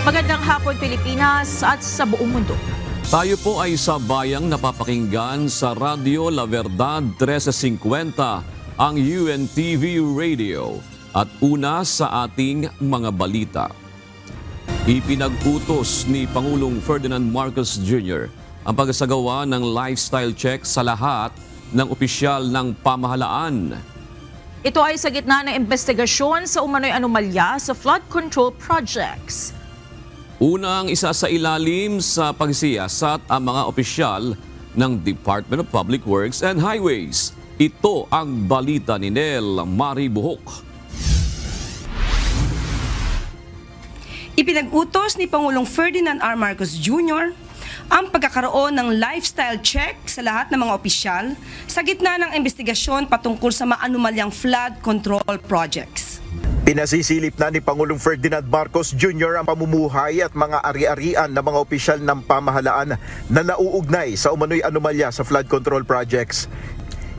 Magandang hapon Pilipinas at sa buong mundo. Tayo po ay sa bayang napapakinggan sa Radyo La Verdad 1350, ang UNTV Radio. At una sa ating mga balita. Ipinag-utos ni Pangulong Ferdinand Marcos Jr. ang pagsasagawa ng lifestyle check sa lahat ng opisyal ng pamahalaan. Ito ay sa gitna ng investigasyon sa umano'y anomalya sa flood control projects. Unang isa sa ilalim sa pagsiyasat ang mga opisyal ng Department of Public Works and Highways. Ito ang balita ni Nel Maribuhok. Ipinag-utos ni Pangulong Ferdinand R. Marcos Jr. ang pagkakaroon ng lifestyle check sa lahat ng mga opisyal sa gitna ng investigasyon patungkol sa maanumalyang flood control projects. Pinasisilip na ni Pangulong Ferdinand Marcos Jr. ang pamumuhay at mga ari-arian ng mga opisyal ng pamahalaan na nauugnay sa umano'y anomalya sa flood control projects.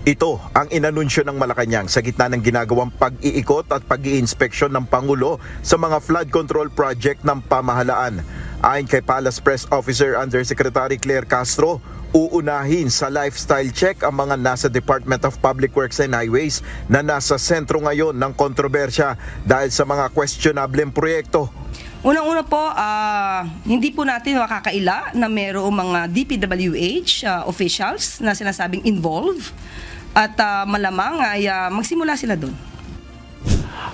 Ito ang inanunsyo ng Malacanang sa gitna ng ginagawang pag-iikot at pag-iinspeksyon ng Pangulo sa mga flood control project ng pamahalaan. Ayon kay Palace Press Officer Undersecretary Claire Castro, uunahin sa lifestyle check ang mga nasa Department of Public Works and Highways na nasa sentro ngayon ng kontrobersya dahil sa mga questionableng proyekto. Unang-una po, hindi po natin makakaila na mayroong mga DPWH officials na sinasabing involved at malamang ay magsimula sila doon.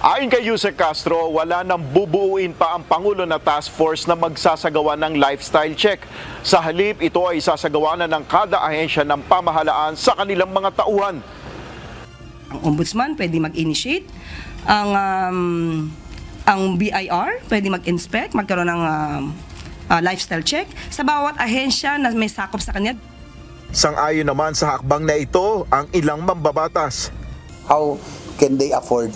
Ayon kay Yusek Castro, wala nang bubuuin pa ang Pangulo na task force na magsasagawa ng lifestyle check. Sa halip, ito ay sasagawa na ng kada ahensya ng pamahalaan sa kanilang mga tauhan. Ang ombudsman pwede mag-initiate, ang BIR pwede mag-inspect, magkaroon ng lifestyle check sa bawat ahensya na may sakop sa kanya. Sang-ayon naman sa hakbang na ito ang ilang mambabatas. How can they afford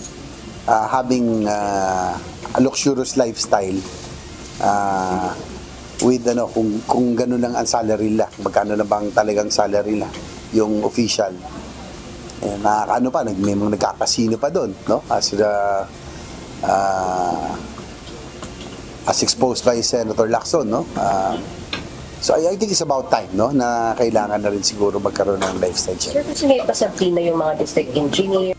having a luxurious lifestyle with kung gano'n lang ang salary nila, magkano na bang talagang salary nila yung official, nakakaano pa, may mga nagkakasino pa doon, no? As exposed by Senator Lacson, no? So I think it's about time, no, na kailangan na rin siguro magkaroon ng lifestyle check. Sir, kasi may pasablina yung mga district engineer.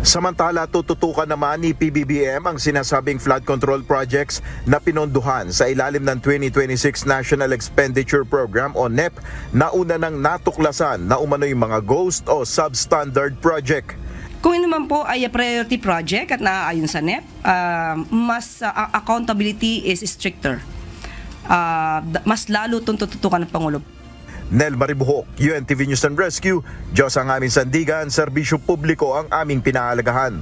Samantala, tututukan naman ni PBBM ang sinasabing flood control projects na pinondohan sa ilalim ng 2026 National Expenditure Program o NEP na una nang natuklasan na umano'y mga ghost o substandard project. Kung ito naman po ay a priority project at naaayon sa NEP, mas accountability is stricter. Mas lalo itong tututukan ng Pangulo. Nel Maribuhok, UNTV News and Rescue. Diyos ang aming sandigan, serbisyo publiko ang aming pinahalagahan.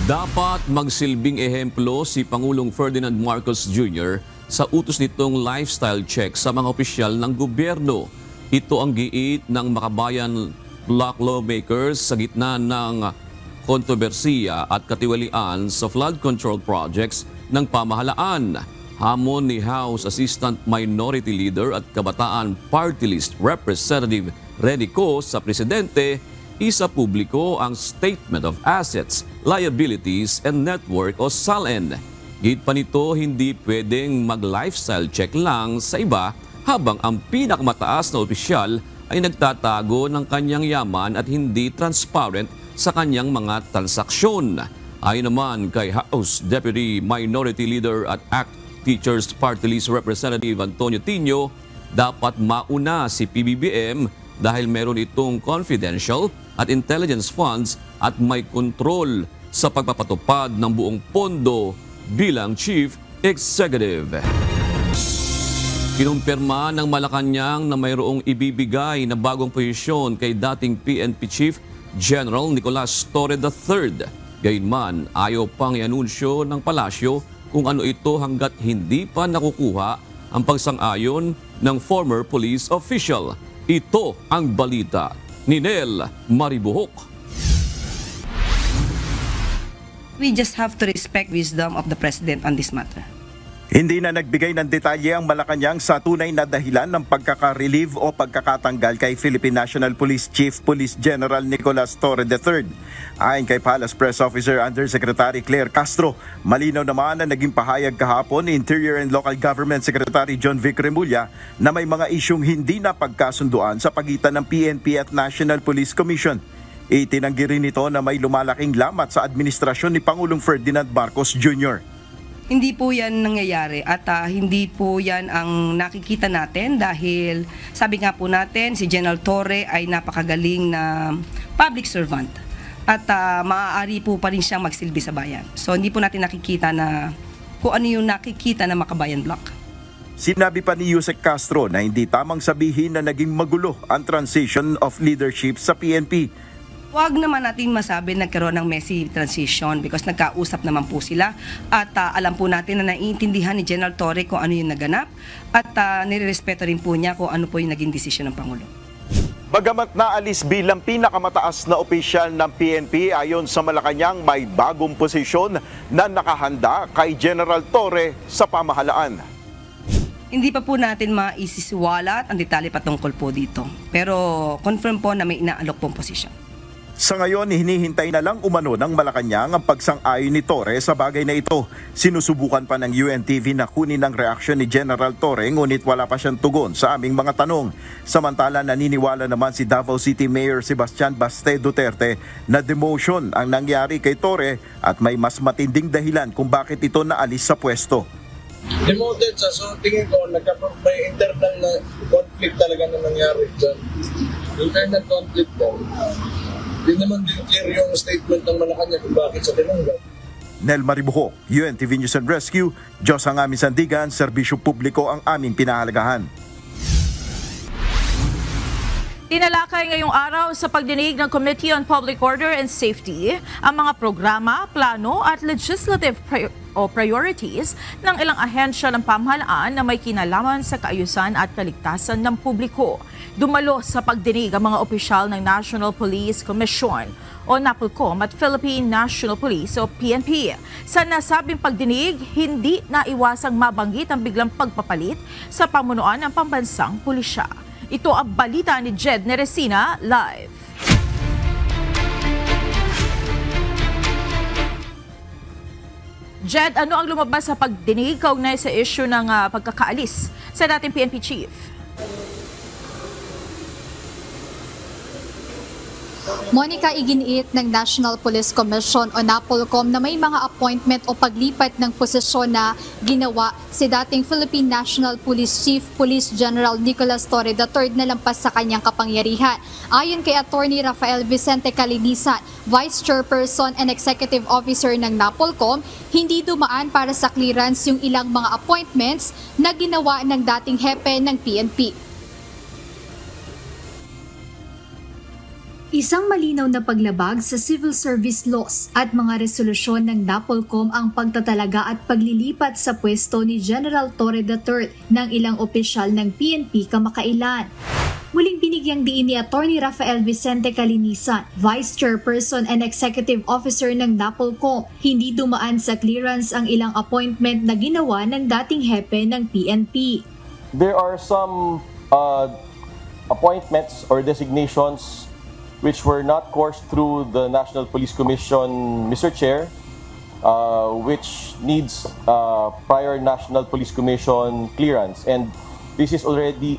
Dapat magsilbing ehemplo si Pangulong Ferdinand Marcos Jr. sa utos nitong lifestyle check sa mga opisyal ng gobyerno. Ito ang giit ng Makabayan Bloc lawmakers sa gitna ng kontrobersiya at katiwalian sa flood control projects ng pamahalaan. Hamon ni House Assistant Minority Leader at Kabataan Party List Representative Rene Co sa Presidente, isa publiko ang Statement of Assets, Liabilities and Network o SALN. Git pa nito, hindi pwedeng mag-lifestyle check lang sa iba habang ang pinakamataas na opisyal ay nagtatago ng kanyang yaman at hindi transparent sa kanyang mga transaksyon. Ayon naman kay House Deputy Minority Leader at ACT Teachers Party List Representative Antonio Tino, dapat mauna si PBBM dahil meron itong confidential at intelligence funds at may kontrol sa pagpapatupad ng buong pondo bilang Chief Executive. Kinumpirma ng Malacanang na mayroong ibibigay na bagong posisyon kay dating PNP Chief General Nicolas Torre III. Gayunman, ayaw pang i-anunsyo ng palasyo kung ano ito hanggat hindi pa nakukuha ang pagsang-ayon ng former police official. Ito ang balita ni Nel Maribuhok. We just have to respect wisdom of the President on this matter. Hindi na nagbigay ng detalye ang Malacanang sa tunay na dahilan ng pagkaka-relieve o pagkakatanggal kay Philippine National Police Chief Police General Nicolas Torre III. Ayon kay Palace Press Officer Undersecretary Claire Castro, malinaw naman na naging pahayag kahapon ni Interior and Local Government Secretary John Vic Remulla na may mga isyong hindi na pagkasunduan sa pagitan ng PNP at National Police Commission. Itinanggi rin ito na may lumalaking lamat sa administrasyon ni Pangulong Ferdinand Marcos Jr. Hindi po yan nangyayari at hindi po yan ang nakikita natin dahil sabi nga po natin si General Torre ay napakagaling na public servant at maaari po pa rin siyang magsilbi sa bayan. So hindi po natin nakikita na kung ano yung nakikita na Makabayan Block. Sinabi pa ni Yusek Castro na hindi tamang sabihin na naging magulo ang transition of leadership sa PNP. Huwag naman natin masabi nagkaroon ng messy transition because nagkausap naman po sila at alam po natin na naiintindihan ni General Torre kung ano yung naganap at nirerespeto rin po niya kung ano po yung naging desisyon ng Pangulo. Bagamat naalis bilang pinakamataas na opisyal ng PNP ayon sa Malacanang, may bagong posisyon na nakahanda kay General Torre sa pamahalaan. Hindi pa po natin maisisiwalat ang detalye patungkol po dito pero confirm po na may inaalok pong posisyon. Sa ngayon, hinihintay na lang umano ng Malacanang ang pagsang-ayon ni Torre sa bagay na ito. Sinusubukan pa ng UNTV na kunin ang reaksyon ni General Torre ngunit wala pa siyang tugon sa aming mga tanong. Samantala, naniniwala naman si Davao City Mayor Sebastian Baste Duterte na demotion ang nangyari kay Torre at may mas matinding dahilan kung bakit ito naalis sa pwesto. Demoted sa so tingin ko may internal na conflict talaga na nangyari dyan. Internal conflict po. Hindi naman din clear yung statement ng Malacanang kung bakit sa tinanggap. Nel Maribuho, UNTV News and Rescue, Diyos ang aming sandigan, serbisyo publiko ang aming pinahalagahan. Tinalakay ngayong araw sa pagdinig ng Committee on Public Order and Safety ang mga programa, plano at legislative priorities ng ilang ahensya ng pamahalaan na may kinalaman sa kaayusan at kaligtasan ng publiko. Dumalo sa pagdinig ang mga opisyal ng National Police Commission o NAPOLCOM at Philippine National Police o PNP. Sa nasabing pagdinig, hindi naiwasang mabanggit ang biglang pagpapalit sa pamunuan ng pambansang pulisya. Ito ang balita ni Jed Neresina live. Jed, ano ang lumabas sa pagdinig kaugnay sa issue ng pagkakaalis sa dating PNP chief? Monica, iginiit ng National Police Commission o NAPOLCOM na may mga appointment o paglipat ng posisyon na ginawa si dating Philippine National Police Chief Police General Nicolas Torre III na lampas sa kanyang kapangyarihan. Ayon kay Attorney Rafael Vicente Calinisan, Vice Chairperson and Executive Officer ng NAPOLCOM, hindi dumaan para sa clearance yung ilang mga appointments na ginawa ng dating hepe ng PNP. Isang malinaw na paglabag sa civil service laws at mga resolusyon ng NAPOLCOM ang pagtatalaga at paglilipat sa pwesto ni General Torre III ng ilang opisyal ng PNP kamakailan. Muling binigyang diin ni Attorney Rafael Vicente Calinisan, Vice Chairperson and Executive Officer ng NAPOLCOM, hindi dumaan sa clearance ang ilang appointment na ginawa ng dating hepe ng PNP. There are some appointments or designations which were not coursed through the National Police Commission, Mr. Chair, which needs prior National Police Commission clearance. And this is already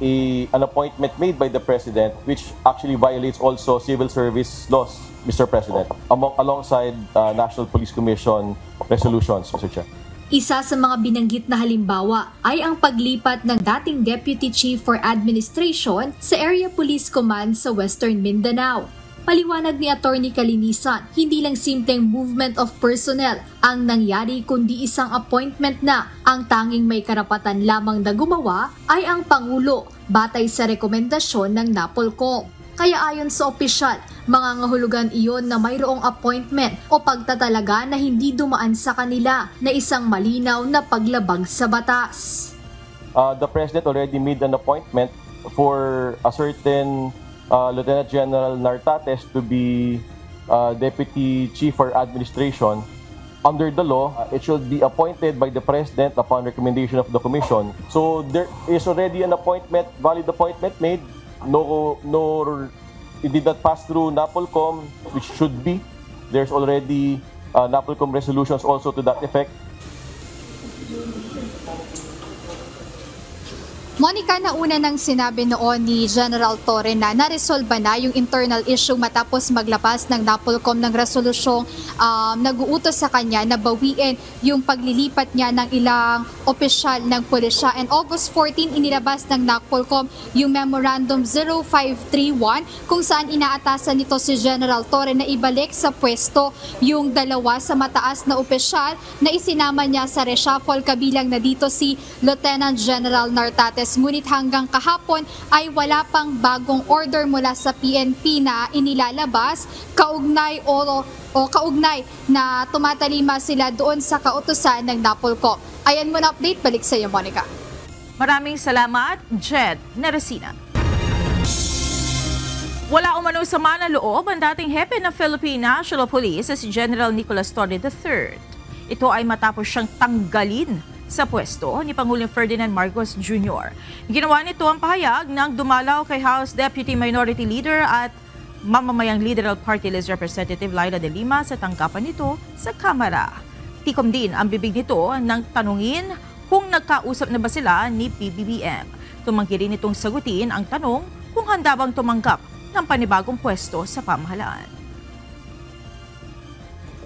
an appointment made by the President, which actually violates also civil service laws, Mr. President, alongside National Police Commission resolutions, Mr. Chair. Isa sa mga binanggit na halimbawa ay ang paglipat ng dating Deputy Chief for Administration sa Area Police Command sa Western Mindanao. Paliwanag ni Attorney Calinisan, hindi lang simpleng movement of personnel ang nangyari kundi isang appointment na ang tanging may karapatan lamang na gumawa ay ang Pangulo batay sa rekomendasyon ng NAPOLCOM. Kaya ayon sa opisyal, mangangahulugan iyon na mayroong appointment o pagtatalaga na hindi dumaan sa kanila na isang malinaw na paglabag sa batas. The President already made an appointment for a certain Lieutenant General Nartates to be Deputy Chief for Administration. under the law, it should be appointed by the President upon recommendation of the Commission. So there is already an appointment, valid appointment made. It did not pass through NAPOLCOM, which should be. There's already NAPOLCOM resolutions also to that effect. Monica, nauna nang sinabi noon ni General Torre na naresolba na yung internal issue matapos maglabas ng NAPOLCOM ng resolusyong nag-uutos sa kanya na bawiin yung paglilipat niya ng ilang opisyal ng pulisya. And August 14, inilabas ng NAPOLCOM yung Memorandum 0531 kung saan inaatasan nito si General Torre na ibalik sa pwesto yung dalawa sa mataas na opisyal na isinama niya sa reshuffle, kabilang na dito si Lieutenant General Nartates. Ngunit hanggang kahapon ay wala pang bagong order mula sa PNP na inilalabas kaugnay na tumatalima sila doon sa kautusan ng NAPOLCOM. Ayan mo na update, balik sa iyo, Monica. Maraming salamat, Jed Neresina. Wala umano sama na loob ang dating hepe ng Philippine National Police si General Nicolas Torre III. Ito ay matapos siyang tanggalin sa pwesto ni Pangulong Ferdinand Marcos Jr. Ginawa nito ang pahayag ng dumalaw kay House Deputy Minority Leader at mamamayang Liberal Party List Representative Laila de Lima sa tanggapan nito sa Kamara. Tikom din ang bibig nito nang tanungin kung nagkausap na ba sila ni PBBM. Tumanggi rin itong sagutin ang tanong kung handa bang tumanggap ng panibagong pwesto sa pamahalaan.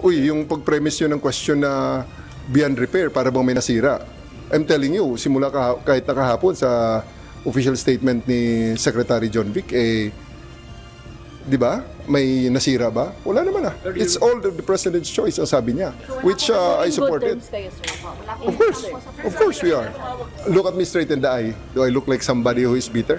Yung pag-premise yun ng question na beyond repair para bang may nasira. I'm telling you, simula kahit nakahapon sa official statement ni Secretary John Vic, di ba? May nasira ba? Wala naman . It's all the President's choice, ang sabi niya, which I supported. Of course we are. Look at me straight in the eye. Do I look like somebody who is bitter?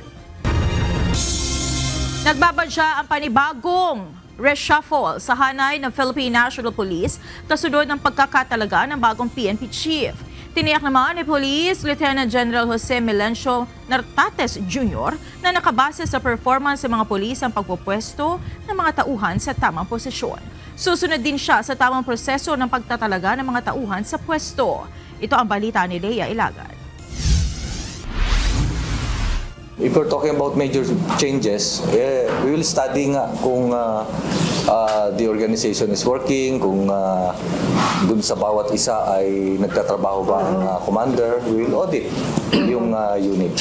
Nagbabadya ang panibagong reshuffle sa hanay ng Philippine National Police kasunod ng pagkakatalaga ng bagong PNP chief. Tiniyak naman ni Police Lieutenant General Jose Melencio Nartates Jr. na nakabase sa performance ng mga polis ang pagpupwesto ng mga tauhan sa tamang posisyon. Susunod din siya sa tamang proseso ng pagtatalaga ng mga tauhan sa pwesto. Ito ang balita ni Lea Ilagad. If we're talking about major changes, we will study nga kung the organization is working, kung dun sa bawat isa ay nagtatrabaho ba ang commander, we will audit yung unit.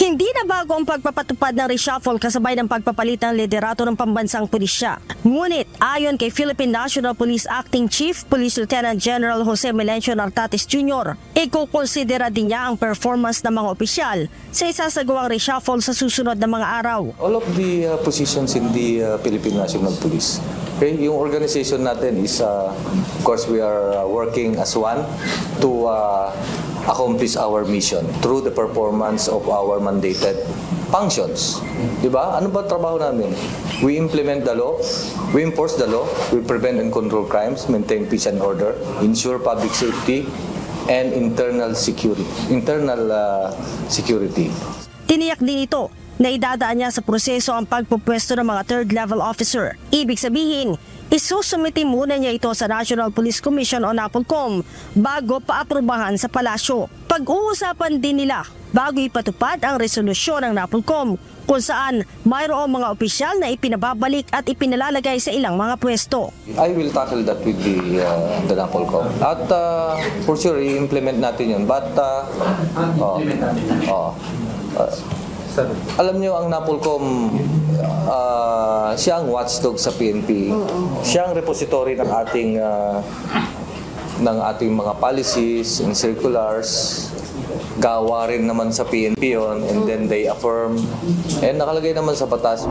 Hindi na bago ang pagpapatupad ng reshuffle kasabay ng pagpapalit ng liderato ng pambansang pulisya. Ngunit ayon kay Philippine National Police Acting Chief Police Lieutenant General Jose Melencio Nartates Jr., ikukonsidera din niya ang performance ng mga opisyal sa isasagawang reshuffle sa susunod na mga araw. All of the positions in the Philippine National Police, okay, yung organization natin is, of course, we are working as one to accomplish our mission through the performance of our mandated functions. Diba? Ano ba trabaho namin? We implement the law, we enforce the law, we prevent and control crimes, maintain peace and order, ensure public safety, and internal security. Tiniyak din ito na idadaan niya sa proseso ang pagpupwesto ng mga third-level officer. Ibig sabihin, isusumiti muna niya ito sa National Police Commission o NAPOLCOM bago paaprubahan sa palasyo. Pag-uusapan din nila bago ipatupad ang resolusyon ng NAPOLCOM kung saan mayroong mga opisyal na ipinababalik at ipinalalagay sa ilang mga pwesto. I will tackle that with the NAPOLCOM. At for sure, i-implement natin yun. But alam niyo ang NAPOLCOM, siya ang watchdog sa PNP. Siya ang repository ng ating mga policies and circulars. Gawa rin naman sa PNP yon, and then they affirm, and nakalagay naman sa batas.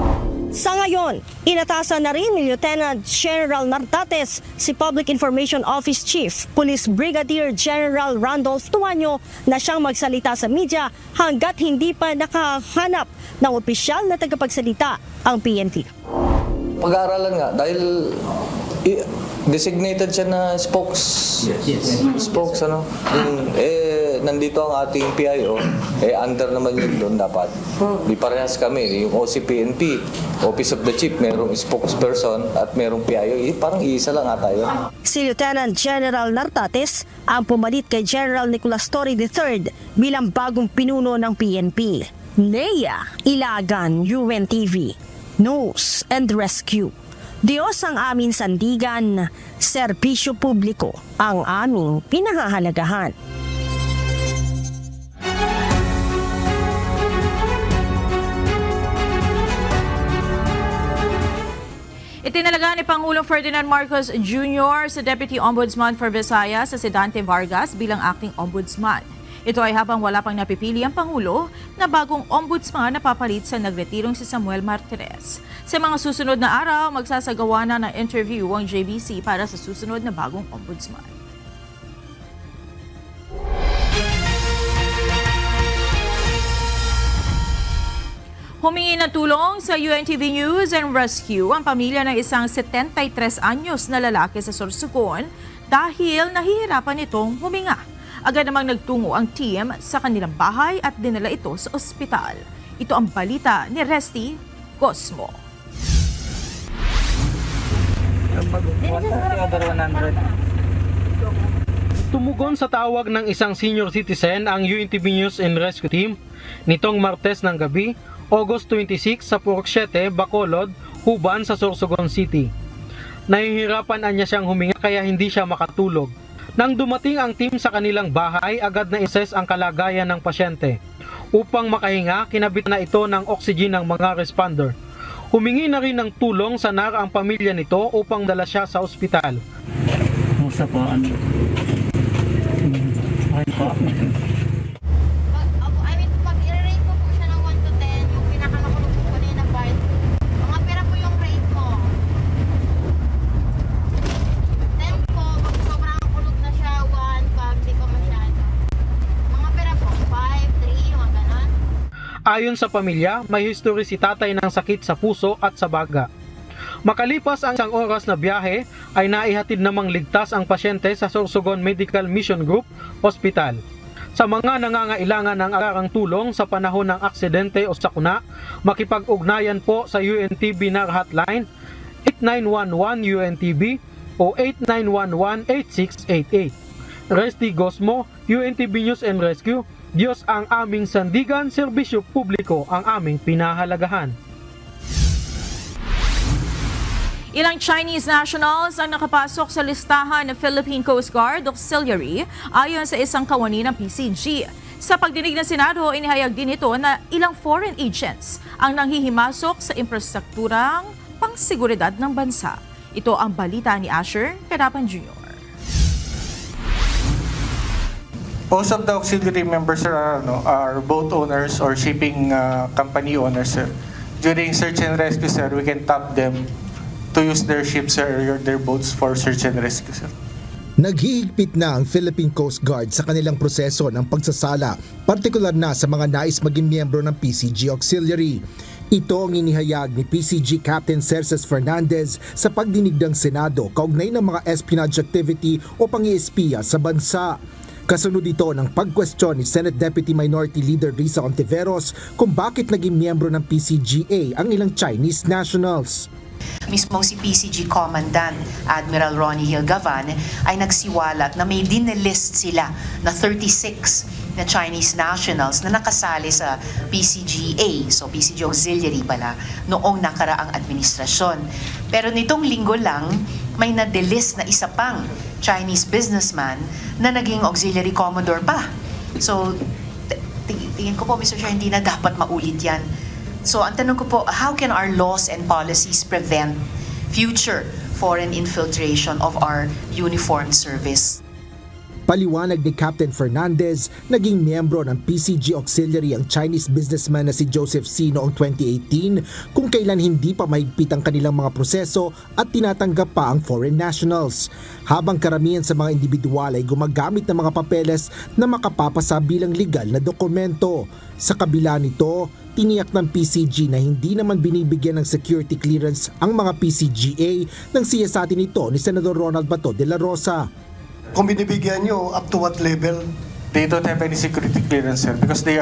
Sa ngayon, inatasan na rin ni Lieutenant General Nartates si Public Information Office Chief Police Brigadier General Randolph Tuanyo na siyang magsalita sa media hanggat hindi pa nakahanap ng opisyal na tagapagsalita ang PNP. Pag-aaralan nga dahil designated siya na spokes. Spokes nandito ang ating PIO, under naman yun doon dapat. Di parehas kami. Yung OCPNP, Office of the Chief, merong spokesperson at merong PIO. Parang iisa lang ata yun. Si Lieutenant General Nartates ang pumalit kay General Nicolas Torre III bilang bagong pinuno ng PNP. Nea Ilagan, UNTV, News and Rescue. Diyos ang aming sandigan, serbisyo publiko ang aming pinahahalagahan. Itinalaga ni Pangulong Ferdinand Marcos Jr. sa Deputy Ombudsman for Visayas sa si Dante Vargas bilang acting ombudsman. Ito ay habang wala pang napipili ang Pangulo na bagong ombudsman na papalit sa nagretirong si Samuel Martires. Sa mga susunod na araw, magsasagawa na ng interview ang JBC para sa susunod na bagong ombudsman. Humingi ng tulong sa UNTV News and Rescue ang pamilya ng isang 73 anyos na lalaki sa Sorsogon dahil nahihirapan itong huminga. Agad namang nagtungo ang team sa kanilang bahay at dinala ito sa ospital. Ito ang balita ni Resty Cosmo. Tumugon sa tawag ng isang senior citizen ang UNTV News and Rescue Team nitong Martes ng gabi, August 26 sa Purok 7, Bacolod, Huban sa Sorsogon City. Nahihirapan niya siyang huminga kaya hindi siya makatulog. Nang dumating ang team sa kanilang bahay, agad na i-assess ang kalagayan ng pasyente. Upang makahinga, kinabit na ito ng oxygen ng mga responder. Humingi na rin ng tulong sa NAR ang pamilya nito upang dala siya sa ospital. Musta po? Okay po. Pag i-rate ko po siya ng 1 to 10, yung pinakamakulog po na yung part, mga pera po yung rate mo. 10 po, pag sobrang kulog na siya, 1, pag di ko masyado. Mga pera po, 5, 3, mga ganon. Ayon sa pamilya, may history si tatay ng sakit sa puso at sa baga. Makalipas ang isang oras na biyahe, ay naihatid namang ligtas ang pasyente sa Sorsogon Medical Mission Group Hospital. Sa mga nangangailangan ng agarang tulong sa panahon ng aksidente o sakuna, makipag-ugnayan po sa UNTV NAR hotline 8911 UNTV o 8911-8688. Resty Cosmo, UNTV News and Rescue. Diyos ang aming sandigan, serbisyo publiko ang aming pinahalagahan. Ilang Chinese nationals ang nakapasok sa listahan ng Philippine Coast Guard Auxiliary ayon sa isang kawani ng PCG. Sa pagdinig ng Senado, inihayag din ito na ilang foreign agents ang nanghihimasok sa infrastrukturang pangseguridad ng bansa. Ito ang balita ni Asher Cadapan Jr. Most of the auxiliary members are boat owners or shipping company owners, sir. During search and rescue, sir, we can tap them to use their ships or their boats for search and rescue, sir. Naghihigpit na ang Philippine Coast Guard sa kanilang proseso ng pagsasala, partikular na sa mga nais maging miyembro ng PCG Auxiliary. Ito ang inihayag ni PCG Captain Cerces Fernandez sa pagdinig ng Senado kaugnay ng mga espionage activity o pang-iespiya sa bansa. Kasunod ito ng pagkwestiyon ni Senate Deputy Minority Leader Risa Ontiveros kung bakit naging miyembro ng PCGA ang ilang Chinese nationals. Mismo si PCG Commandant Admiral Ronnie Hilgavan ay nagsiwalat na may dinelist sila na 36 na Chinese nationals na nakasali sa PCGA, so PCG Auxiliary pala, noong nakaraang administrasyon. Pero nitong linggo lang, may na-delist na isa pang Chinese businessman na naging Auxiliary Commodore pa. So, tingin ko po, Mr. Chair, hindi na dapat maulit yan. So, ang tanong ko po, how can our laws and policies prevent future foreign infiltration of our uniformed service? Paliwanag ni Captain Fernandez, naging miyembro ng PCG Auxiliary ang Chinese businessman na si Joseph C. noong 2018 kung kailan hindi pa mahigpit ang kanilang mga proseso at tinatanggap pa ang foreign nationals. Habang karamihan sa mga individual ay gumagamit ng mga papeles na makapapasa bilang legal na dokumento. Sa kabila nito, tiniyak ng PCG na hindi naman binibigyan ng security clearance ang mga PCGA nang siyasatin ito ni Senador Ronald Bato de la Rosa. Kung binibigyan nyo, up to what level? they don't have any security clearance, sir, because they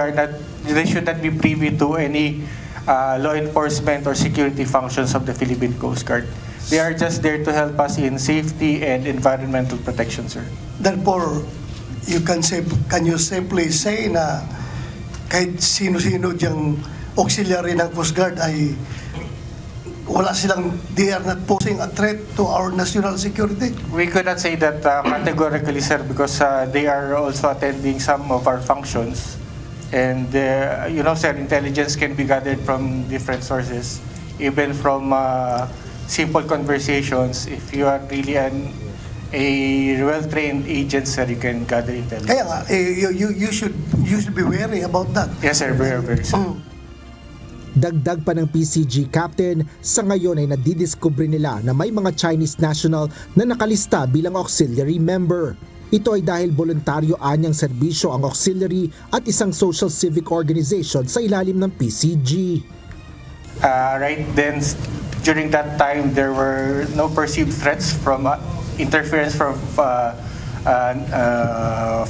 should not be privy to any law enforcement or security functions of the Philippine Coast Guard. They are just there to help us in safety and environmental protection, sir. Therefore, can you simply say na kahit sino-sino diyang auxiliary ng Coast Guard ay they are not posing a threat to our national security? We could not say that categorically, sir, because they are also attending some of our functions. And, you know, sir, intelligence can be gathered from different sources, even from simple conversations. If you are really a well-trained agent, sir, you can gather intelligence. Kaya nga, you should be wary about that. Yes, sir, very, sir. Dagdag pa ng PCG captain, sa ngayon ay nadidiskubre nila na may mga Chinese national na nakalista bilang auxiliary member. Ito ay dahil voluntaryo anyang serbisyo ang auxiliary at isang social civic organization sa ilalim ng PCG. Right then, during that time, there were no perceived threats from interference from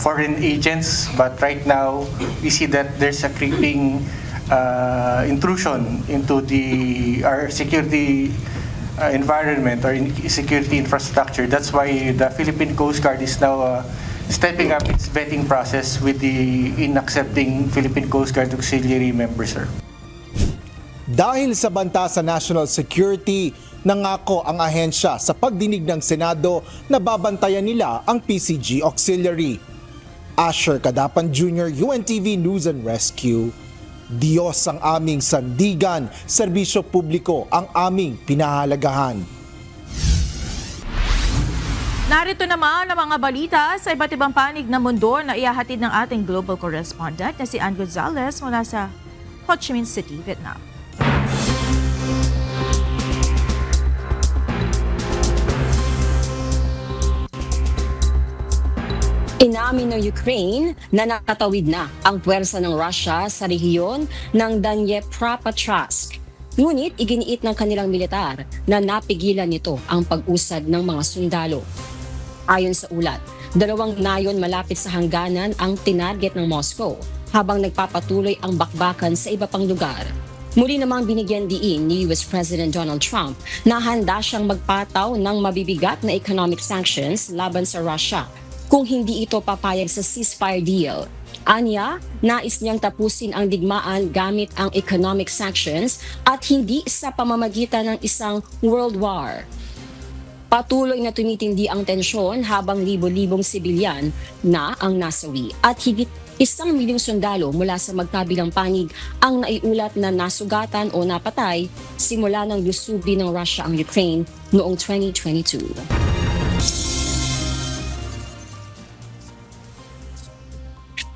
foreign agents, but right now we see that there's a creeping intrusion into our security environment or security infrastructure. That's why the Philippine Coast Guard is now stepping up its vetting process in accepting Philippine Coast Guard auxiliary members, sir. Dahil sa banta sa national security, nangako ang ahensya sa pagdinig ng Senado na babantayan nila ang PCG Auxiliary. Asher Cadapan Jr., UNTV News and Rescue. Diyos ang aming sandigan, serbisyo publiko ang aming pinahalagahan. Narito naman ang mga balita sa iba't ibang panig ng mundo na ihahatid ng ating global correspondent na si Ann Gonzalez mula sa Ho Chi Minh City, Vietnam. Inamin ng Ukraine na nakatawid na ang puwersa ng Russia sa rehiyon ng Dnepropetrovsk. Ngunit iginiit ng kanilang militar na napigilan nito ang pag-usad ng mga sundalo. Ayon sa ulat, 2 nayon malapit sa hangganan ang tinarget ng Moscow habang nagpapatuloy ang bakbakan sa iba pang lugar. Muli namang binigyan diin ni US President Donald Trump na handa siyang magpataw ng mabibigat na economic sanctions laban sa Russia kung hindi ito papayag sa ceasefire deal. Anya, nais niyang tapusin ang digmaan gamit ang economic sanctions at hindi sa pamamagitan ng isang world war. Patuloy na tumitindi ang tensyon habang libo-libong sibilyan na ang nasawi at higit 1 milyong sundalo mula sa magkabilang panig ang naiulat na nasugatan o napatay simula ng lusubi ng Russia ang Ukraine noong 2022.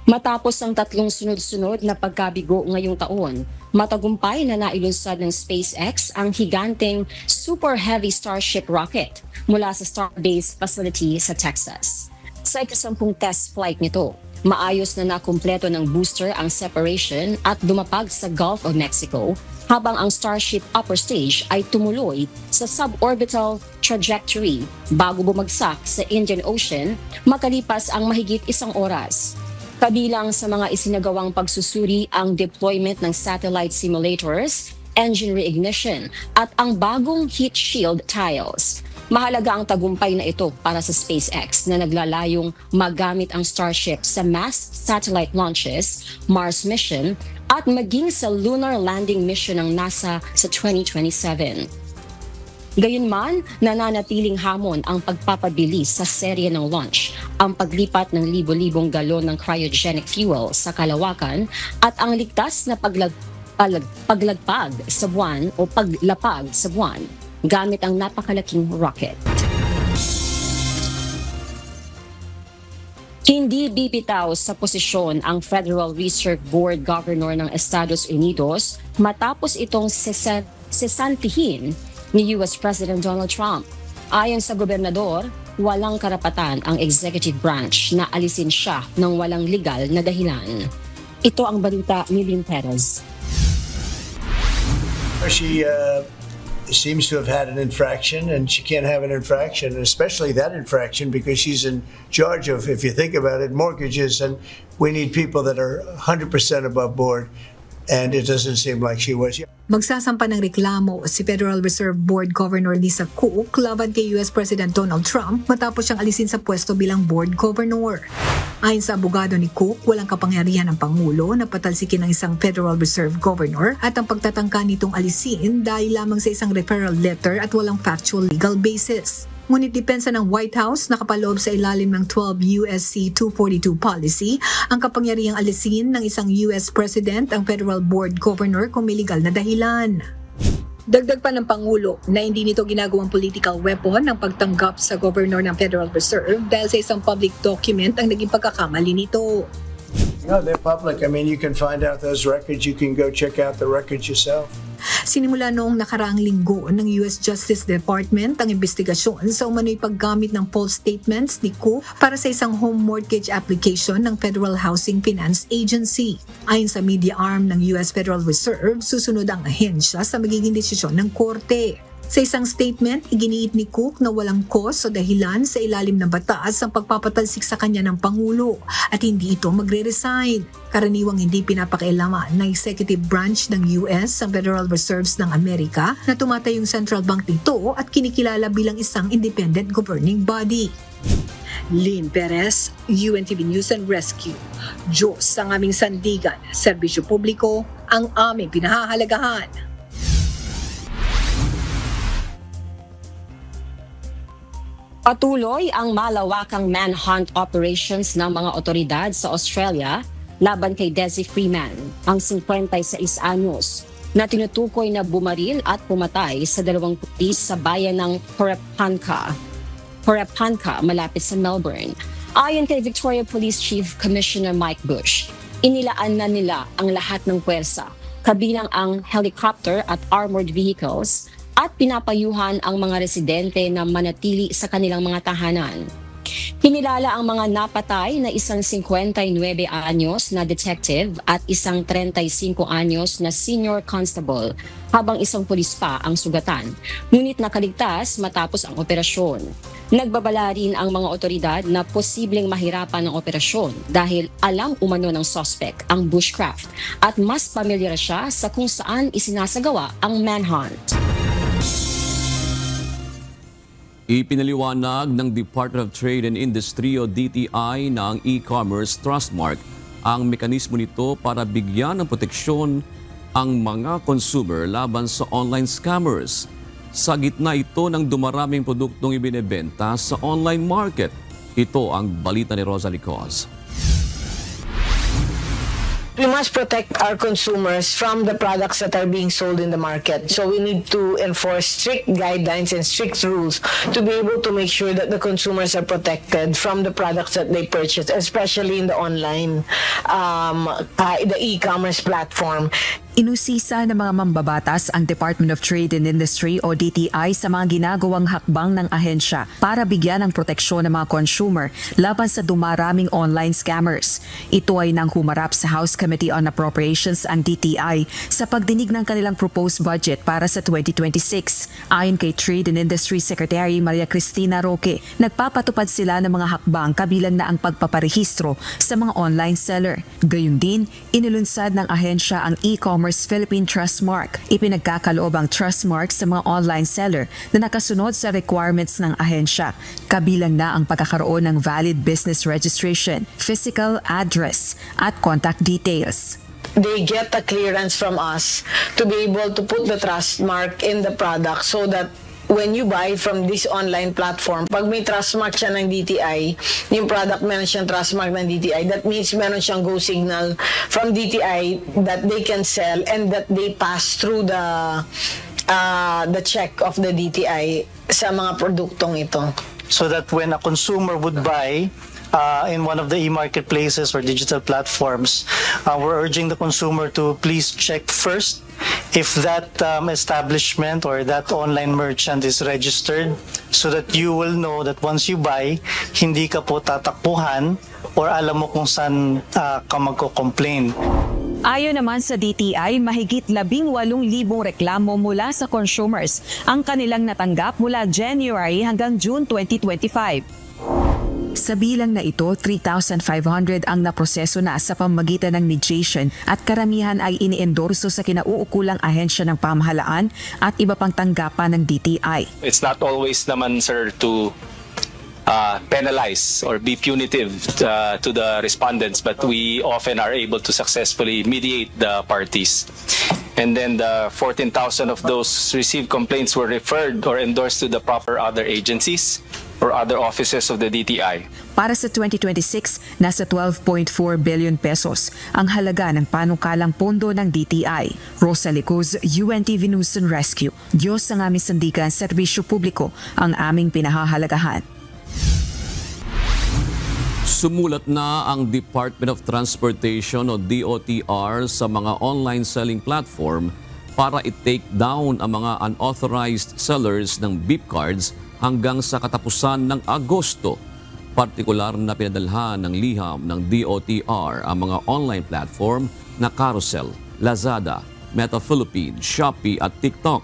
Matapos ang 3 sunod-sunod na pagkabigo ngayong taon, matagumpay na nailunsad ng SpaceX ang higanteng Super Heavy Starship rocket mula sa Starbase facility sa Texas. Sa ika-10 test flight nito, maayos na nakumpleto ng booster ang separation at dumapag sa Gulf of Mexico habang ang Starship upper stage ay tumuloy sa suborbital trajectory bago bumagsak sa Indian Ocean makalipas ang mahigit 1 oras. Kabilang sa mga isinagawang pagsusuri ang deployment ng satellite simulators, engine reignition at ang bagong heat shield tiles. Mahalaga ang tagumpay na ito para sa SpaceX na naglalayong magamit ang Starship sa mass satellite launches, Mars mission at maging sa lunar landing mission ng NASA sa 2027. Gayunman, nananatiling hamon ang pagpapabilis sa serye ng launch, ang paglipat ng libo-libong galon ng cryogenic fuel sa kalawakan at ang ligtas na paglagpag sa buwan o paglapag sa buwan gamit ang napakalaking rocket. Hindi bibitaw sa posisyon ang Federal Reserve Board Governor ng Estados Unidos matapos itong sesantihin ni US President Donald Trump. Ayon sa gobernador, walang karapatan ang executive branch na alisin siya ng walang legal na dahilan. Ito ang balita ni Lynn Perez. seems to have had an infraction, and she can't have an infraction, especially that infraction, because she's in charge of, if you think about it, mortgages, and we need people that are 100% above board, and it doesn't seem like she was. Magsasampa ng reklamo si Federal Reserve Board Governor Lisa Cook laban kay US President Donald Trump matapos siyang alisin sa pwesto bilang board governor. Ayon sa abogado ni Cook, walang kapangyarihan ng Pangulo na patalsikin ng isang Federal Reserve Governor at ang pagtatangka nitong alisin dahil lamang sa isang referral letter at walang factual legal basis. Ngunit depensa ng White House, nakapaloob sa ilalim ng 12 USC 242 policy ang kapangyarihang alisin ng isang US President ang Federal Board Governor kung may legal na dahilan. Dagdag pa ng Pangulo na hindi nito ginagawang political weapon ang pagtanggap sa Governor ng Federal Reserve dahil sa isang public document ang naging pagkakamali nito. No, they're public. I mean, you can find out those records. You can go check out the records yourself. Sinimula noong nakaraang linggo ng US Justice Department ang investigasyon sa umano'y paggamit ng false statements ni Cook para sa isang home mortgage application ng Federal Housing Finance Agency. Ayon sa media arm ng US Federal Reserve, susunod ang ahensya sa magiging desisyon ng korte. Sa isang statement, iginiit ni Cook na walang cause o dahilan sa ilalim ng batas ang pagpapatalsik sa kanya ng Pangulo at hindi ito magre-resign. Karaniwang hindi pinapakailaman ng executive branch ng US ang Federal Reserves ng Amerika na tumatayong central bank nito at kinikilala bilang isang independent governing body. Lynn Perez, UNTV News and Rescue. Diyos ang aming sandigan, serbisyo publiko ang aming pinahahalagahan. Patuloy ang malawakang manhunt operations ng mga otoridad sa Australia laban kay Desi Freeman, ang 56 anyos, na tinutukoy na bumaril at pumatay sa 2 pulis sa bayan ng Horepanka, malapit sa Melbourne. Ayon kay Victoria Police Chief Commissioner Mike Bush, inilaan na nila ang lahat ng puwersa, kabilang ang helicopter at armored vehicles, at pinapayuhan ang mga residente na manatili sa kanilang mga tahanan. Kinilala ang mga napatay na isang 59 anyos na detective at isang 35 anyos na senior constable, habang isang pulis pa ang sugatan, ngunit nakaligtas matapos ang operasyon. Nagbabala rin ang mga otoridad na posibleng mahirapan ang operasyon dahil alam umano ng suspect ang bushcraft at mas pamilyar siya sa kung saan isinasagawa ang manhunt. Ipinaliwanag ng Department of Trade and Industry o DTI na ang e-commerce trustmark ang mekanismo nito para bigyan ng proteksyon ang mga consumer laban sa online scammers. Sa gitna ito ng dumaraming produktong ibinebenta sa online market. Ito ang balita ni Rosalie Cos. We must protect our consumers from the products that are being sold in the market. So we need to enforce strict guidelines and strict rules to be able to make sure that the consumers are protected from the products that they purchase, especially in the online, the e-commerce platform. Inusisa ng mga mambabatas ang Department of Trade and Industry o DTI sa mga ginagawang hakbang ng ahensya para bigyan ng proteksyon ng mga consumer laban sa dumaraming online scammers. Ito ay nang humarap sa House Committee on Appropriations ang DTI sa pagdinig ng kanilang proposed budget para sa 2026. Ayon kay Trade and Industry Secretary Maria Cristina Roque, nagpapatupad sila ng mga hakbang kabilang na ang pagpaparehistro sa mga online seller. Gayun din, inilunsad ng ahensya ang e-commerce Philippine Trustmark. Ipinagkakaloob ang Trustmark sa mga online seller na nakasunod sa requirements ng ahensya. Kabilang na ang pagkakaroon ng valid business registration, physical address at contact details. They get a clearance from us to be able to put the Trustmark in the product so that when you buy from this online platform, pag may trustmark siya ng DTI, yung product meron siyang trustmark ng DTI, that means meron siyang go signal from DTI that they can sell and that they pass through the check of the DTI sa mga produktong ito. So that when a consumer would buy in one of the e-marketplaces or digital platforms, we're urging the consumer to please check first if that establishment or that online merchant is registered, so that you will know that once you buy, hindi ka po tatakbuhan or alam mo kung saan ka magko-complain. Ayon naman sa DTI, mahigit 18,000 reklamo mula sa consumers ang kanilang natanggap mula January hanggang June 2025. Sa bilang na ito, 3,500 ang naproseso na sa pamamagitan ng mediation at karamihan ay iniendorso sa kinauukulang ahensya ng pamahalaan at iba pang tanggapan ng DTI. It's not always naman, sir, to penalize or be punitive to the respondents, but we often are able to successfully mediate the parties. And then the 14,000 of those received complaints were referred or endorsed to the proper other agencies or other offices of the DTI. Para sa 2026, nasa 12.4 billion pesos ang halaga ng panukalang pondo ng DTI. Rosalie Cruz, UNTV News and Rescue. Diyos ang aming sandigan, serbisyo publiko ang aming pinahahalagahan. Sumulat na ang Department of Transportation o DOTR sa mga online selling platform para i-take down ang mga unauthorized sellers ng beep cards hanggang sa katapusan ng Agosto. Partikular na pinadalhan ng liham ng DOTR ang mga online platform na Carousel, Lazada, Meta Philippines, Shopee at TikTok.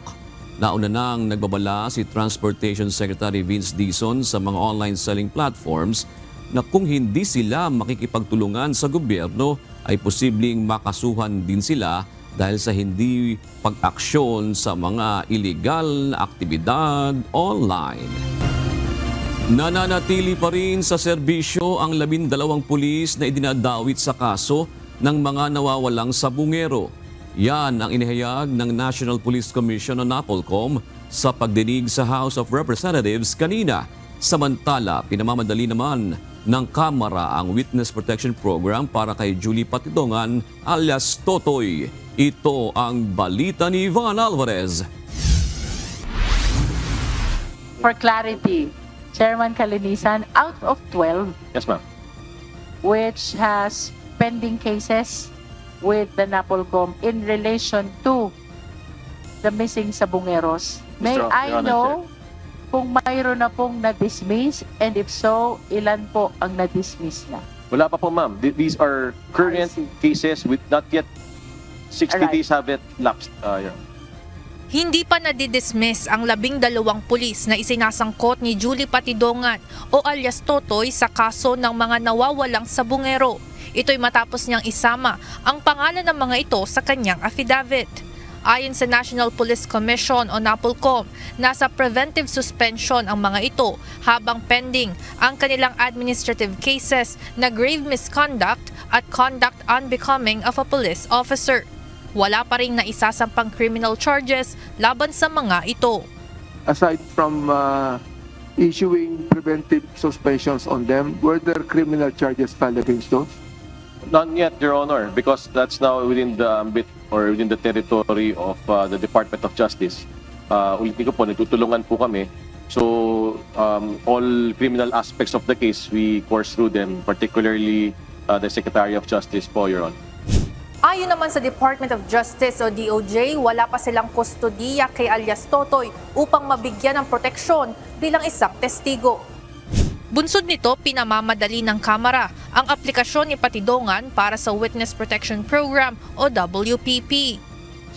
Nauna nang nagbabala si Transportation Secretary Vince Dizon sa mga online selling platforms na kung hindi sila makikipagtulungan sa gobyerno ay posibleng makasuhan din sila dahil sa hindi pag-aksyon sa mga illegal na aktibidad online. Nananatili pa rin sa serbisyo ang 12 pulis na idinadawit sa kaso ng mga nawawalang sabungero. Yan ang inihayag ng National Police Commission o NAPOLCOM sa pagdinig sa House of Representatives kanina. Samantala, pinamamadali naman ng Kamara ang Witness Protection Program para kay Julie Patidongan alias Totoy. Ito ang balita ni Ivan Alvarez. For clarity, Chairman Kalinisan, out of 12, Yes, ma'am. which has pending cases with the NAPOLCOM in relation to the missing sabungeros, may Mr. I Your Honor, know kung mayroon na pong na-dismiss, and if so, ilan po ang na-dismiss na? Wala pa po, ma'am. These are current cases with not yet 60 Alright. days have it lapsed. Hindi pa nadidismiss ang 12 pulis na isinasangkot ni Julie Patidongan o alias Totoy sa kaso ng mga nawawalang sabungero. Ito'y matapos niyang isama ang pangalan ng mga ito sa kanyang affidavit. Ayon sa National Police Commission o NAPOLCOM, nasa preventive suspension ang mga ito habang pending ang kanilang administrative cases na grave misconduct at conduct unbecoming of a police officer. Wala pa ring naisasampang criminal charges laban sa mga ito. Aside from issuing preventive suspensions on them, were there criminal charges filed against those? Not yet, Your Honor, because that's now within the ambit or within the territory of the Department of Justice. Ulitin ko po, nagtutulungan po kami. So, all criminal aspects of the case, we course through them, particularly the Secretary of Justice po, Your Honor. Ayon naman sa Department of Justice o DOJ, wala pa silang kustodiya kay alias Totoy upang mabigyan ng proteksyon bilang isang testigo. Bunsod nito, pinamamadali ng Kamara ang aplikasyon ni Patidongan para sa Witness Protection Program o WPP.